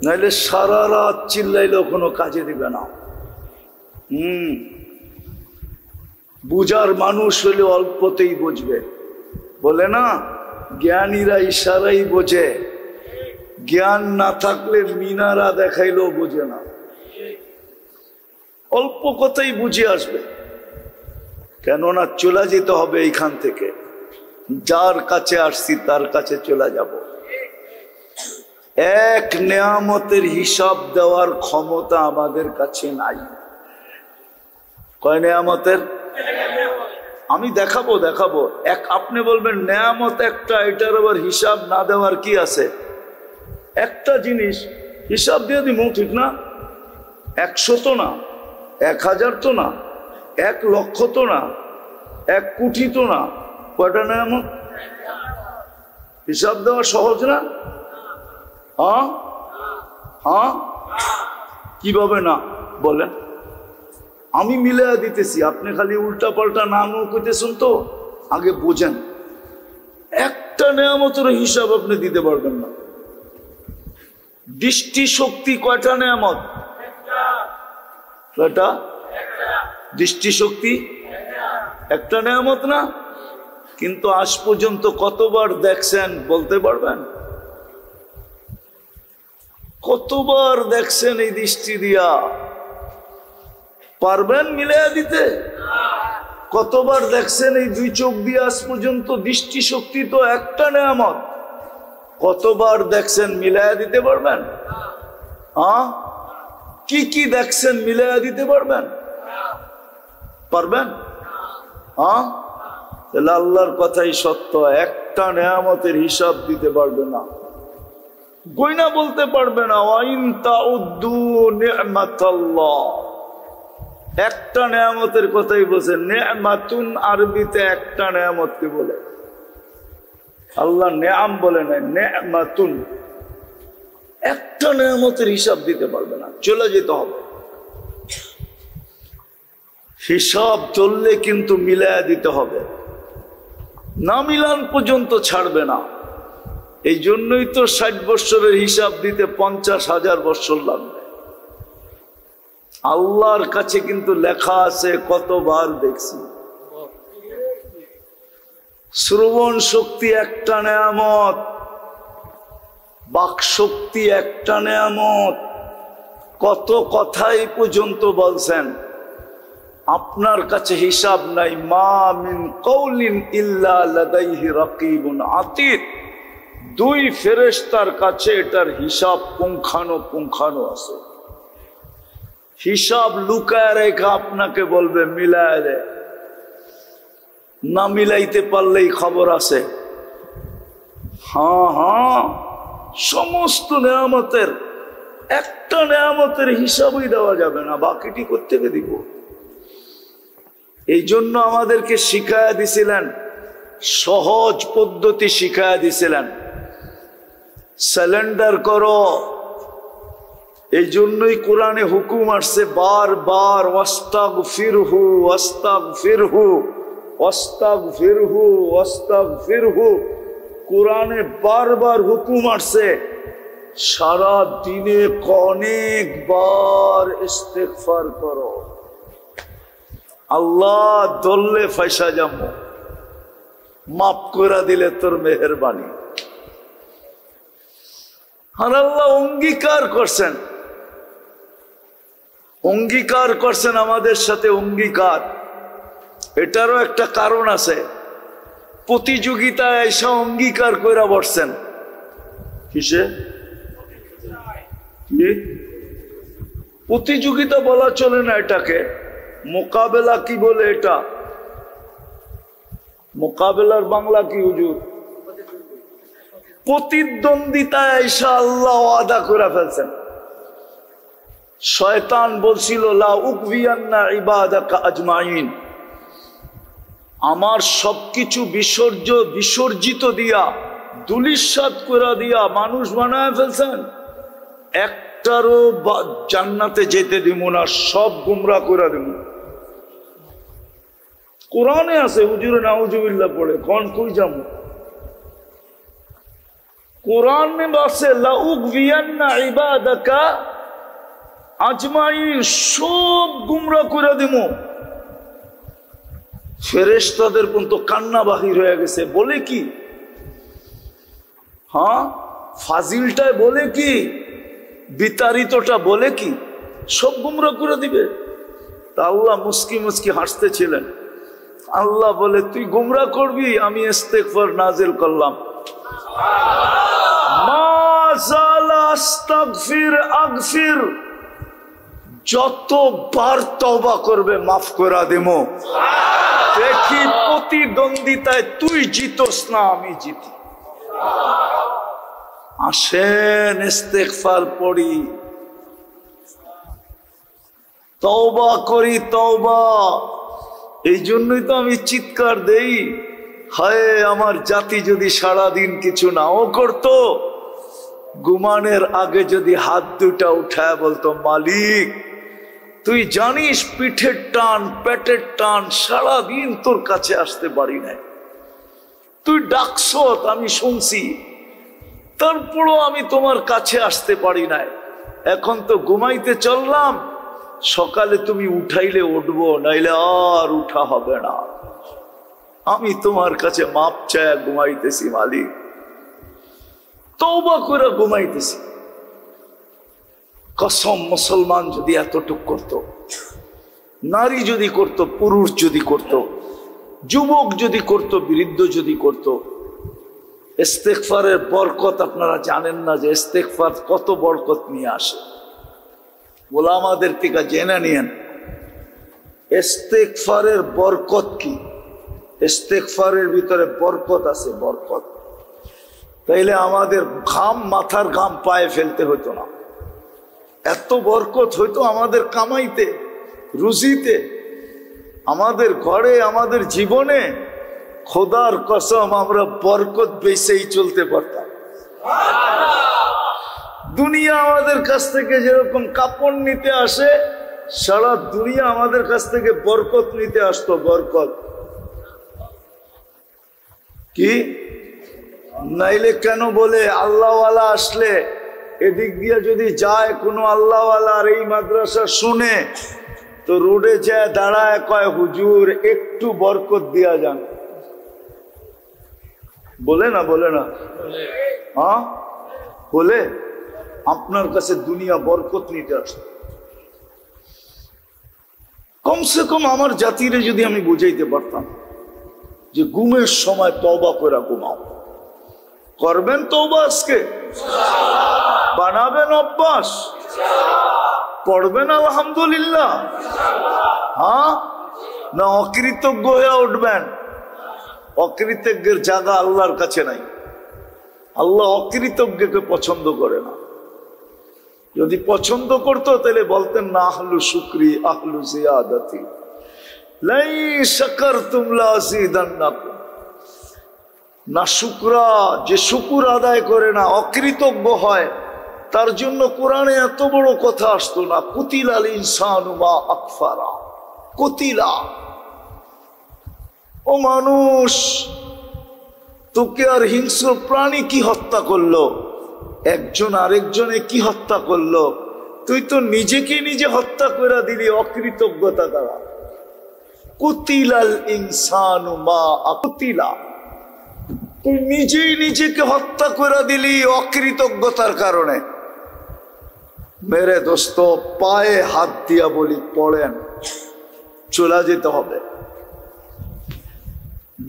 নাইলে সারা রাত চিল্লাইলেও কোনো কাজে দিবে না। বুঝার মানুষ হলে অল্পতেই বুঝবে। বলে না জ্ঞানীরা ইশারাই বোঝে, জ্ঞান না থাকলে মিনারা দেখাইলেও বোঝে না। অল্প কথাই বুঝে আসবে, কেননা চলে যেতে হবে এইখান থেকে। যার কাছে আসছি তার কাছে চলে যাব। এক নেয়ামতের হিসাব দেওয়ার ক্ষমতা আমাদের কাছে নাই। কয় নেয়ামতের? আমি দেখাবো এক। আপনি বলবেন নেয়ামত একটা, এটার আবার হিসাব না দেওয়ার কি আছে? একটা জিনিস হিসাব দিয়ে দিব, ঠিক না? 100 তো না, 1000 তো না, 1 লক্ষ তো না, 1 কোটি তো না। কয়টা নেয়ামত? হিসাব দেওয়া সহজ না? কিভাবে না বলেন? আমি মিলাইয়া দিতেছি, আপনি খালি উল্টা পাল্টা নাম কইতেছেন। তো আগে বোঝেন, একটা নেয়ামতের হিসাব আপনি দিতে পারবেন না। দৃষ্টি শক্তি কয়টা নেয়ামত? কয়টা? দৃষ্টি শক্তি একটা নেয়ামত না? কিন্তু আজ পর্যন্ত কতবার দেখছেন বলতে পারবেন? কতবার দেখছেন এই দৃষ্টি দিয়া? পারবেন মিলাইয়া দিতে? কতবার দেখছেন এই 2 চোখ দিয়ে আজ পর্যন্ত? দৃষ্টি শক্তি তো একটা নেয়ামত। কতবার দেখছেন মিলাইয়া দিতে পারবেন? কি কি দেখছেন মিলাইয়া দিতে পারবেন? পারবেন? তাহলে আল্লাহর কথাই সত্য, একটা নেয়ামতের হিসাব দিতে পারবে না, গয়না বলতে পারবে না। ওয়াইন তাউদ্দু নি'মাতাল্লাহ, একটা নেয়ামতের কথাই বলছে। নে'মাতুন আরবিতে একটা নেয়ামতকে বলে, আল্লাহ নেয়াম বলে নাই, নে'মাতুন। একটা নেয়ামতের হিসাব দিতে পারবে না, চলে যেতে হবে। হিসাব চললে কিন্তু মিলায়া দিতে হবে, না মিলান পর্যন্ত ছাড়বে না। এই জন্যই তো 60 বৎসরের হিসাব দিতে 50,000 বৎসর লাগবে। আল্লাহর কাছে কিন্তু লেখা আছে, কতবার দেখছি। শ্রবণ শক্তি একটা নেয়ামত, বাক শক্তি একটা নেয়ামত, কত কথাই পর্যন্ত বলছেন আপনার কাছে হিসাব নাই। মা মিন কওলিন ইল্লা লাদাইহি রাকিবুন আতীদ, দুই ফেরেশতার কাছে এটার হিসাব পুঙ্খানো আছে। হিসাব লুকায় রেখে আপনাকে বলবে মিলায় দে, না মিলাইতে পারলেই খবর আছে। হ্যাঁ, সমস্ত নেয়ামতের একটা নেয়ামতের হিসাবই দেওয়া যাবে না, বাকিটি কোত্থেকে দিব? এই জন্য আমাদেরকে শিখায়া দিছিলেন, সহজ পদ্ধতি শিখায়া দিছিলেন, সারেন্ডার করো। এই জন্যই কোরআনে হুকুম আসছে বারবার, ওয়াস্তাগফিরহু ওয়াস্তাগফিরহু ওয়াস্তাগফিরহু ওয়াস্তাগফিরহু। কোরআনে বারবার হুকুম আসছে, সারা দিনে অনেকবার ইস্তেগফার করো। আল্লাহ দললে ফাইসা যাবো, মাফ করে দিলে তোর মেহেরবানি। আর আল্লাহ অঙ্গীকার করছেন আমাদের সাথে অঙ্গীকার। এটারও একটা কারণ আছে, প্রতিযোগিতায় এসে অঙ্গীকার করে বসছেন। কিসে? প্রতিযোগিতা বলা চলে না এটাকে, মোকাবেলা কি বলে? এটা মোকাবেলার বাংলা কি হুজুর? প্রতিদ্বন্দ্বিতায় এসে আল্লাহ ওয়াদা করে ফেলছেন। শয়তান বলছিল লা উকবিয়ান্না ইবাদাকা আজমাইন, আমার সবকিছু বিসর্জিত দিয়া, দুলিশাত করে দিয়া মানুষ বানায় ফেলছেন, একটারও জান্নাতে যেতে দিব না, সব গুমরাহ করে দিব। কোরআনে আছে, হুজুরে নাউজুবিল্লাহ পড়ে কোন কই যাব? কোরআনে আছে লা উকবিয়ান্না ইবাদাকা আজমাইন, সব গুমরাহ করে দিব। ফেরেশতাদের পর্যন্ত কান্না বাহির হয়ে গেছে। বলে কি? হ্যাঁ, ফাজিলটায় বলে কি, বিতাড়িতটা বলে কি, সব গুমরাহ করে দিবে। তা আল্লাহ মুস্কি মুস্কি হাসতেছিলেন। আল্লাহ বলে তুই গুমরাহ করবি, আমি ইস্তেগফার নাজিল করলাম। যতবার তওবা করবে মাফ করে দেবো। দেখি প্রতিদ্বন্দ্বিতায় তুই জিতোস না আমি জিতি। আসেন ইস্তেগফার পড়ি, তওবা করি, তওবা। এই জন্যই তো আমি চিৎকার দেই, হায় আমার জাতি যদি সারাদিন কিছু নাও করতো, ঘুমানোর আগে যদি হাত দুটা উঠায় বলতো মালিক তুই জানিস পিঠের টান পেটের টান, সারাদিন তোর কাছে আসতে পারি নাই, তুই ডাকছ আমি শুনছি, তারপরও আমি তোমার কাছে আসতে পারি নাই। এখন তো ঘুমাইতে চললাম, সকালে তুমি উঠাইলে উঠবো, নাইলে আর উঠা হবে না। আমি তোমার কাছে মাপ চায় ঘুমাইতেছি মালিক, তওবা করে ঘুমাইতেছি। কসম, মুসলমান যদি এতটুক করত, নারী যদি করত, পুরুষ যদি করত, যুবক যদি করত, বৃদ্ধ যদি করত, ইস্তেগফারের বরকত আপনারা জানেন না যে ইস্তেগফার কত বরকত নিয়ে আসে। ওলামাদের থেকে জেনে নিয়েন ইস্তেগফারের বরকত কি। ইস্তেগফারের ভিতরে বরকত আছে, বরকত। তাইলে আমাদের ঘাম, মাথার ঘাম পায়ে ফেলতে হতো না, এত বরকত হইতো আমাদের কামাইতে, রুজিতে, আমাদের ঘরে, আমাদের জীবনে। খোদার কসম আমরা বরকত বেচেই চলতে পারতাম। দুনিয়া আমাদের কাছ থেকে যেরকম কাপড় নিতে আসে, সারা দুনিয়া আমাদের কাছ থেকে বরকত নিতে আসতো। বরকত কি? নাইলে কেন বলে আল্লাহওয়ালা আসলে এদিক দিয়ে যদি যায় কোনো আল্লাহওয়ালা আর এই মাদ্রাসা শুনে, তো রোডে যায় দাঁড়ায় কয় হুজুর একটু বরকত দিয়া যান। বলে না? বলে না? হ্যাঁ বলে। আপনার কাছে দুনিয়া বরকত নিতে আসছে। কমসে কম আমার জাতিরে যদি আমি বুঝাইতে পারতাম যে ঘুমের সময় তওবা করে ঘুমাও, করবেন তওবা আজকে, বানাবেন অভ্যাস, পড়বেন আলহামদুলিল্লাহ, হ্যাঁ না অকৃতজ্ঞ হয়ে উঠবেন? অকৃতজ্ঞের জায়গা আল্লাহর কাছে নাই। আল্লাহ অকৃতজ্ঞকে পছন্দ করে না। যদি পছন্দ করতো তাহলে বলতেন না আহলু শুকরি আহলু জিয়াদাতি লাই শাকারতুম লাযিদান্নাকুম। না শুকরা, যে শুকুর আদায় করে না, অকৃতজ্ঞ হয়, তার জন্য কোরআনে এত বড় কথা আসতো না। কুতিলাল ইনসানু মা আকফারা, কুতিলা, ও মানুষ তোকে আর হিংস্র প্রাণী কি হত্যা করলো? একজন আরেকজনে কি হত্যা করলো? তুই তো নিজেকে নিজে হত্যা করে দিলি অকৃতজ্ঞতা দ্বারা। কুতিলাল ইনসানু মা কুতিলা, তুই নিজেই নিজেকে হত্যা করে দিলি অকৃতজ্ঞতার কারণে। মেরে দোস্ত, পায়ে হাত দিয়া বলি পড়েন, চলে যেতে হবে।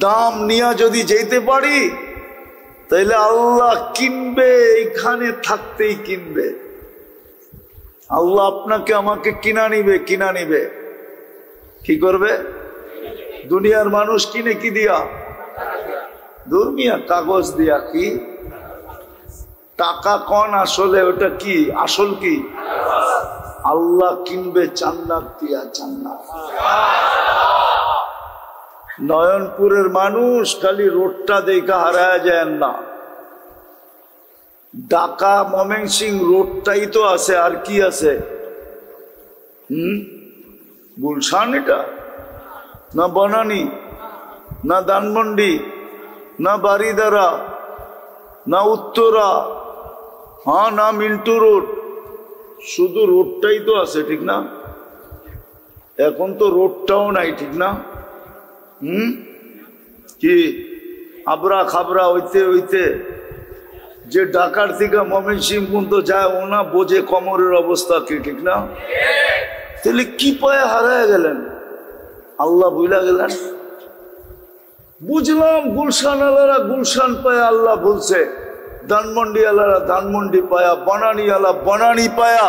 দাম নিয়া যদি যেতে পারি তাইলে আল্লাহ কিনবে, এখানে থাকতেই কিনবে। আল্লাহ আপনাকে আমাকে কিনা নিবে, কিনা নিবে। কি করবে? দুনিয়ার মানুষ কিনে কি দিয়া? দুর্মিয়া কাগজ দিয়া। কি টাকা কন আসলে? ওটা কি আসল? কি আল্লাহ কিনবে জান্নাত দিয়া, জান্নাত। নয়নপুরের মানুষ খালি রোডটা দেখা হারায় যায় না, ঢাকা ময়মনসিংহ রোডটাই তো আছে। আর কি আছে? গুলশান, এটা না বনানী, না ধানমন্ডি, না বারিদারা, না উত্তরা, হ্যাঁ না মিন্টু রোড, শুধু রোডটাই তো আছে, ঠিক না? এখন তো রোডটাও নাই, ঠিক না? কি আবরা খাবরা হইতে হইতে যে ঢাকার থেকে ময়মনসিংহ পর্যন্ত যায় ওনা বোঝে কমরের অবস্থা কি, ঠিক না? তাহলে কি পায়ে হারায় গেলেন? আল্লাহ ভুলা গেলেন? বুঝলাম গুলশান আলারা গুলশান পায়া আল্লাহ বলছে, ধানমন্ডি আলারা ধানমন্ডি পায়া, বনানী আলা বনানী পায়া,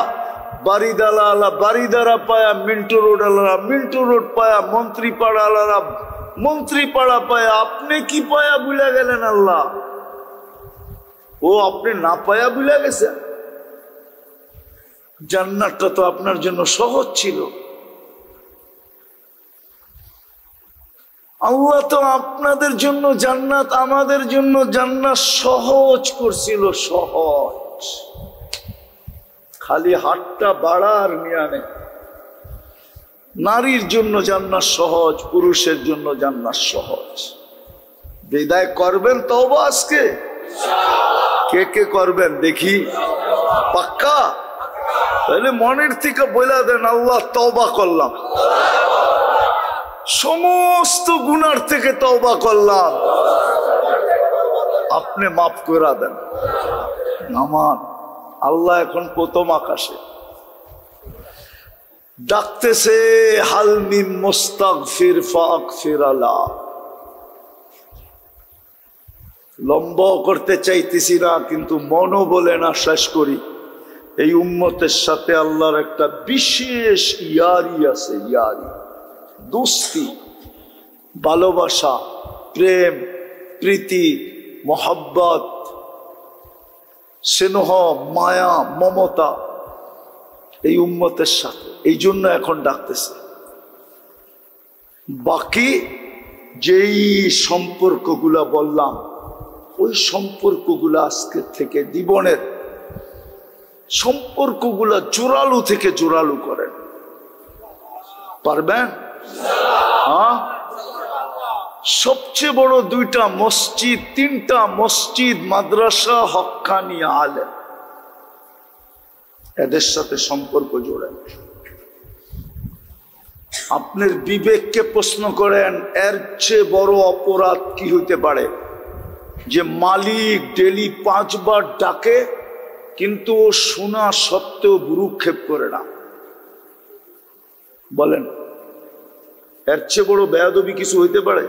বারিদালা আলা বারিদারা পায়া, মিন্টু রোড আলারা মিন্টু রোড পায়া, মন্ত্রীপাড়া আলারা মন্ত্রীপাড়া পায়া। আপনি কি পায়া ভুলে গেলেন আল্লাহ? ও আপনি না পায়া ভুলে গেছেন? জান্নাতটা তো আপনার জন্য সহজ ছিল। আল্লাহ তো আপনাদের জন্য জান্নাত, আমাদের জন্য জান্নাত সহজ করছিল, সহজ। খালি হাতটা বাড়ার নিয়ানে। নারীর জন্য জান্নাত সহজ, পুরুষের জন্য জান্নাত সহজ। বিদায় করবেন তওবা আজকে? কে কে করবেন দেখি? পাক্কা? তাহলে মনের থেকে বলে দেন, আল্লাহ তওবা করলাম, সমস্ত গুনার থেকে তওবা করলাম, আপনি মাফ করে দেন। আমার আল্লাহ এখন প্রথম আকাশে ডাকতেছে, হাল মিন মুস্তাগফির ফাগফির আলা। লম্বা করতে চাইতেছি না, কিন্তু মনও বলে না শেষ করি। এই উম্মতের সাথে আল্লাহর একটা বিশেষ ইয়ারি আছে, ইয়ারি, দোস্তি, ভালোবাসা, প্রেম, প্রীতি, মোহাব্বত, স্নেহ, মায়া, মমতা এই উম্মতের সাথে। এই জন্য এখন ডাকতেছে। বাকি যেই সম্পর্কগুলা বললাম, ওই সম্পর্কগুলা আজকের থেকে জীবনের সম্পর্কগুলা জোরালু থেকে জোরালু করেন। পারবেন? হ্যাঁ। সবচেয়ে বড় দুইটা মসজিদ, তিনটা মসজিদ, মাদ্রাসা, হক্কানি আলেম, এদের সাথে সম্পর্ক জোড়েন। আপনার বিবেককে প্রশ্ন করেন, এর চেয়ে বড় অপরাধ কি হইতে পারে যে মালিক ডেলি 5 বার ডাকে, কিন্তু ও শোনা সত্ত্বেও ভ্রুক্ষেপ করে না। বলেন এর চেয়ে বড় বেয়াদবি কিছু হইতে পারে?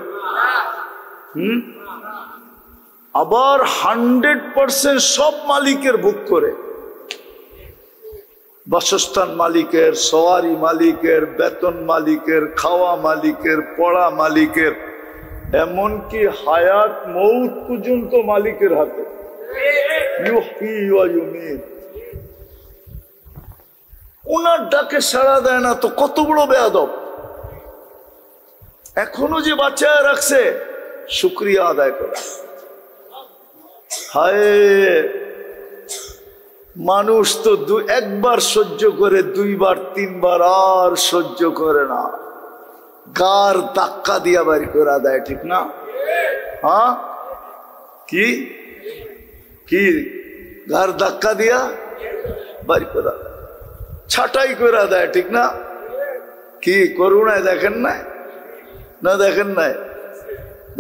আবার 100% সব মালিকের ভোগ করে, বাসস্থান মালিকের, সওয়ারি মালিকের, বেতন মালিকের, খাওয়া মালিকের, পড়া মালিকের, এমনকি হায়াত মৌত পর্যন্ত মালিকের হাতে। ওনার ডাকে সাড়া দেয় না তো কত বড় বেয়াদব। এখনো যে বাঁচায় রাখছে, শুকরিয়া আদায় করা। হায়, মানুষ তো একবার সহ্য করে, দুইবার তিনবার আর সহ্য করে না, গার ধাক্কা দিয়া বাড়ি করে দেয়, ঠিক না? হ্যাঁ, কি কি গার ধাক্কা দিয়া বাড়ি করে ছাটাই করে দেয়, ঠিক না? কি করুণায় দেখেন নাই? না দেখেন নাই?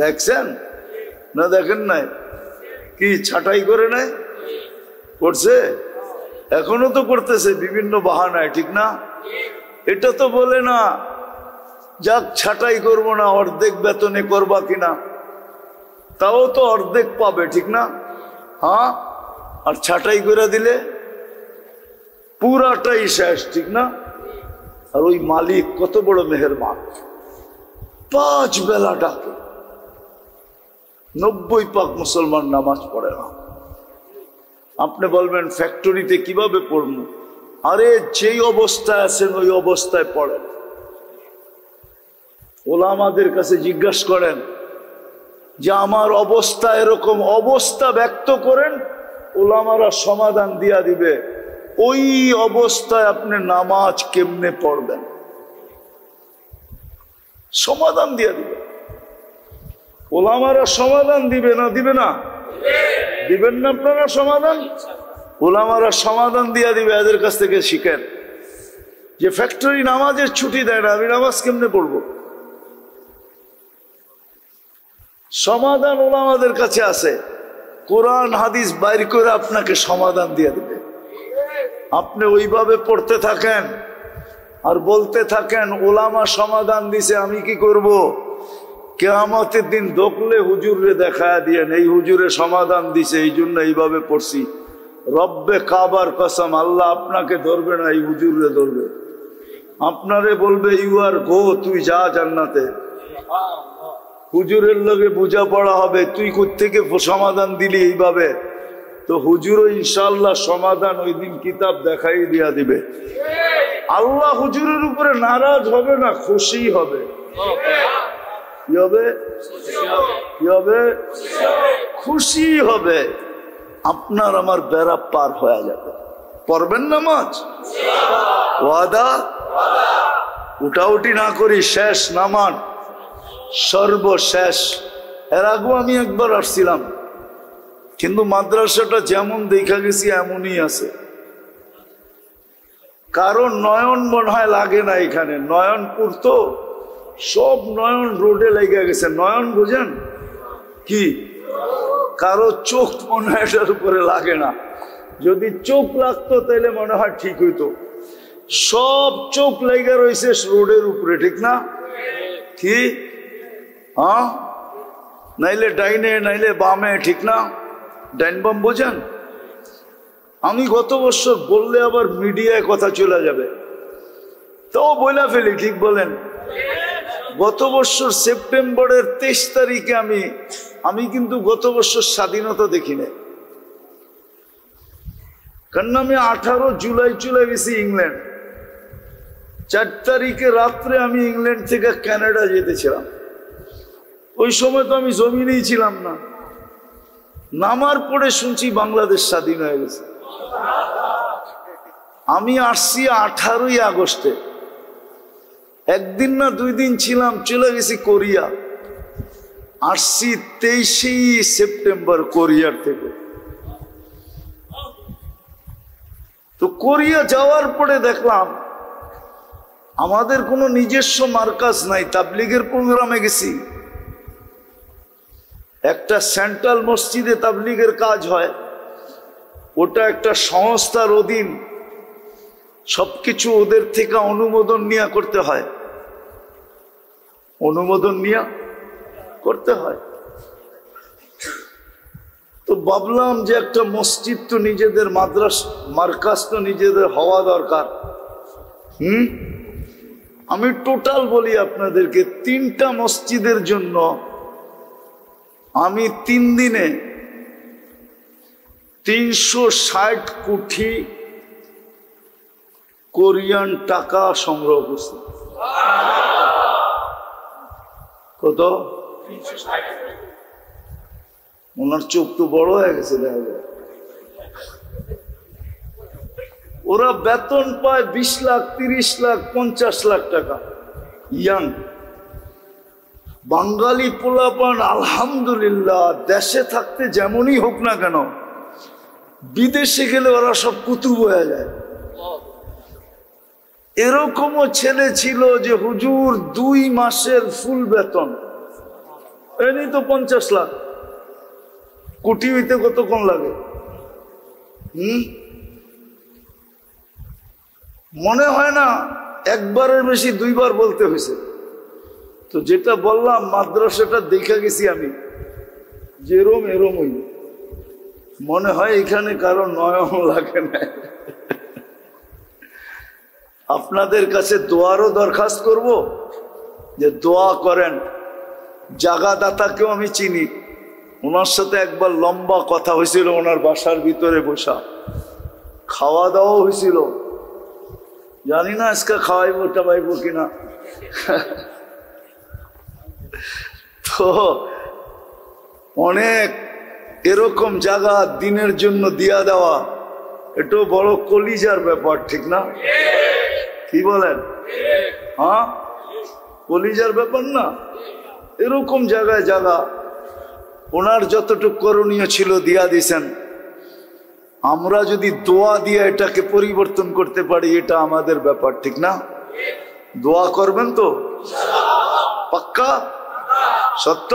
দেখছেন না? দেখেন নাই? কি ছাটাই করে নাই? করছে, এখনো তো করতেছে বিভিন্ন বাহানায়, ঠিক না? এটা তো বলে না যাক ছাটাই করব না, অর্ধেক বেতনে করবা কিনা, তাও তো অর্ধেক পাবে, ঠিক না? হ্যাঁ, আর ছাটাই করে দিলে পুরাটাই শেষ, ঠিক না? আর ওই মালিক কত বড় মেহেরবান, 5 বেলা ডাকে, 90 পাক মুসলমান নামাজ পড়ে না। আপনি বলবেন ফ্যাক্টরিতে কিভাবে পড়ব? আরে যেই অবস্থায় আছেন ওই অবস্থায় পড়েন। ওলামাদের কাছে জিজ্ঞাসা করেন যে আমার অবস্থা এরকম, অবস্থা ব্যক্ত করেন, ওলামারা সমাধান দিয়া দিবে ওই অবস্থায় আপনি নামাজ কেমনে পড়বেন, সমাধান দিয়া দিবে। ওলামারা সমাধান দিবে না? দিবে না? দিবেন না আপনারা সমাধান? ওলামারা সমাধান দিয়া দিবে। এদের কাছ থেকে শিখেন যে ফ্যাক্টরি নামাজের ছুটি দেয় না, আমি নামাজ কেমনে পড়বো? সমাধান ওলামাদের কাছে আছে, কোরআন হাদিস বাইর করে আপনাকে সমাধান দিয়ে দেবে। আপনি ওইভাবে পড়তে থাকেন আর বলতে থাকেন ওলামা সমাধান দিছে, আমি কি করব? কিয়ামতের দিন দেখলে হুজুরে দেখায়া দিয়েন এই হুজুরে সমাধান দিছে, এই জন্য এইভাবে পড়ছি। রব্বে কাবার কসম, আল্লাহ আপনাকে ধরবে না, এই হুজুরে ধরবে। আপনারে বলবে ইউ আর গো, তুই যা জান্নাতে। হুজুরের লগে বুঝা পড়া হবে, তুই কোত্থেকে সমাধান দিলি এইভাবে? তো হুজুরও ইনশাআল্লাহ সমাধান ওই দিন কিতাব দেখাই দিয়া দিবে। আল্লাহ হুজুরের উপরে নারাজ হবে না, খুশি হবে। কি হবে? কি হবে? খুশি হবে। আপনার আমার বেড়া পার হয়ে যাবে। পড়বেন নামাজ? ওয়াদা? উঠাউটি না করি, শেষ নামাজ সর্বশেষ। এর আগেও আমি একবার আসছিলাম, কিন্তু মাদ্রাসাটা যেমন দেখা গেছি এমনই আছে। কারণ নয়ন মনে হয় লাগে না এখানে, নয়নপুর তো সব নয়ন রোডে লেগে গেছে। নয়ন বুঝেন কি? কারো চোখ মনে হয় এটার উপরে লাগে না। যদি চোখ লাগতো তাহলে মনে হয় ঠিক হইতো। সব চোখ লেগে রয়েছে রোডের উপরে, ঠিক না? কি? হ্যাঁ, নাইলে ডাইনে নাইলে বামে, ঠিক না? ডাইন বাম বোঝেন? আমি গত বছর বললে আবার মিডিয়ায় কথা চলে যাবে, তাও বইলা ফেলি, ঠিক বলেন? গত বছর সেপ্টেম্বরের 23 তারিখে আমি কিন্তু গত বছর স্বাধীনতা দেখি না, কারণ আমি 18 জুলাই চলে গেছি ইংল্যান্ড। 4 তারিখে রাত্রে আমি ইংল্যান্ড থেকে কানাডা যেতেছিলাম। ওই সময় তো আমি জমিনেই ছিলাম না। নামার পরে শুনছি বাংলাদেশ স্বাধীন হয়ে গেছে। আমি আসছি 18ই আগস্টে, একদিন না 2 দিন ছিলাম, চলে গেছি কোরিয়া। আসছি 23 সেপ্টেম্বর কোরিয়ার থেকে। তো কোরিয়া যাওয়ার পরে দেখলাম আমাদের কোনো নিজস্ব মার্কাজ নাই। তাবলীগের প্রোগ্রামে গেছি, একটা সেন্ট্রাল মসজিদে তাবলীগের কাজ হয়, ওটা একটা সংস্থার অধীন, সবকিছু ওদের থেকে অনুমোদন নিয়ে করতে হয়, অনুমোদন নিয়ে করতে হয়। তো ভাবলাম যে একটা মসজিদ তো নিজেদের, মার্কাজ তো নিজেদের হওয়া দরকার। আমি টোটাল বলি আপনাদেরকে, 3টা মসজিদের জন্য আমি 3 দিনে 360 কোটি কোরিয়ান টাকা সংগ্রহ করছি। কত? ওনার চোখ তো বড় হয়ে গেছে দেখা যায়। ওরা বেতন পায় 20 লাখ, 30 লাখ, 50 লাখ টাকা। ইয়াং বাঙালি পোলাপান আলহামদুলিল্লাহ, দেশে থাকতে যেমনই হোক না কেন, বিদেশে গেলে ওরা সব কুতুব হয়ে যায়। এরকমও ছেলে ছিল যে হুজুর 2 মাসের ফুল বেতন, এমনি তো 50 লাখ, কোটি হইতে কতক্ষণ লাগে? মনে হয় না একবারের বেশি 2 বার বলতে হয়েছে। তো যেটা বললাম, মাদ্রাসাটা দেখে গেছি আমি, যেরম এরমই মনে হয়, এখানে কারো নয়ন লাগে না। আপনাদের কাছে দোয়ারও দরখাস্ত করব যে দোয়া করেন। জাগাদাতাকেও আমি চিনি, ওনার সাথে একবার লম্বা কথা হয়েছিল, ওনার বাসার ভিতরে বসা, খাওয়া দাওয়া হয়েছিল। জানি না আজকে খাওয়াইবো টাবাইবো কিনা। তো অনেক এরকম জায়গা দিনের জন্য দিয়া দেওয়া, এটাও বড় কলিজার ব্যাপার, ঠিক না? কি বলেন? হ্যাঁ, কলিজার ব্যাপার না? এরকম জায়গায় জায়গা ওনার যতটুকু করণীয় ছিল দিয়া দিছেন। আমরা যদি দোয়া দিয়ে এটাকে পরিবর্তন করতে পারি, এটা আমাদের ব্যাপার, ঠিক না? দোয়া করবেন তো? পাক্কা? সত্য?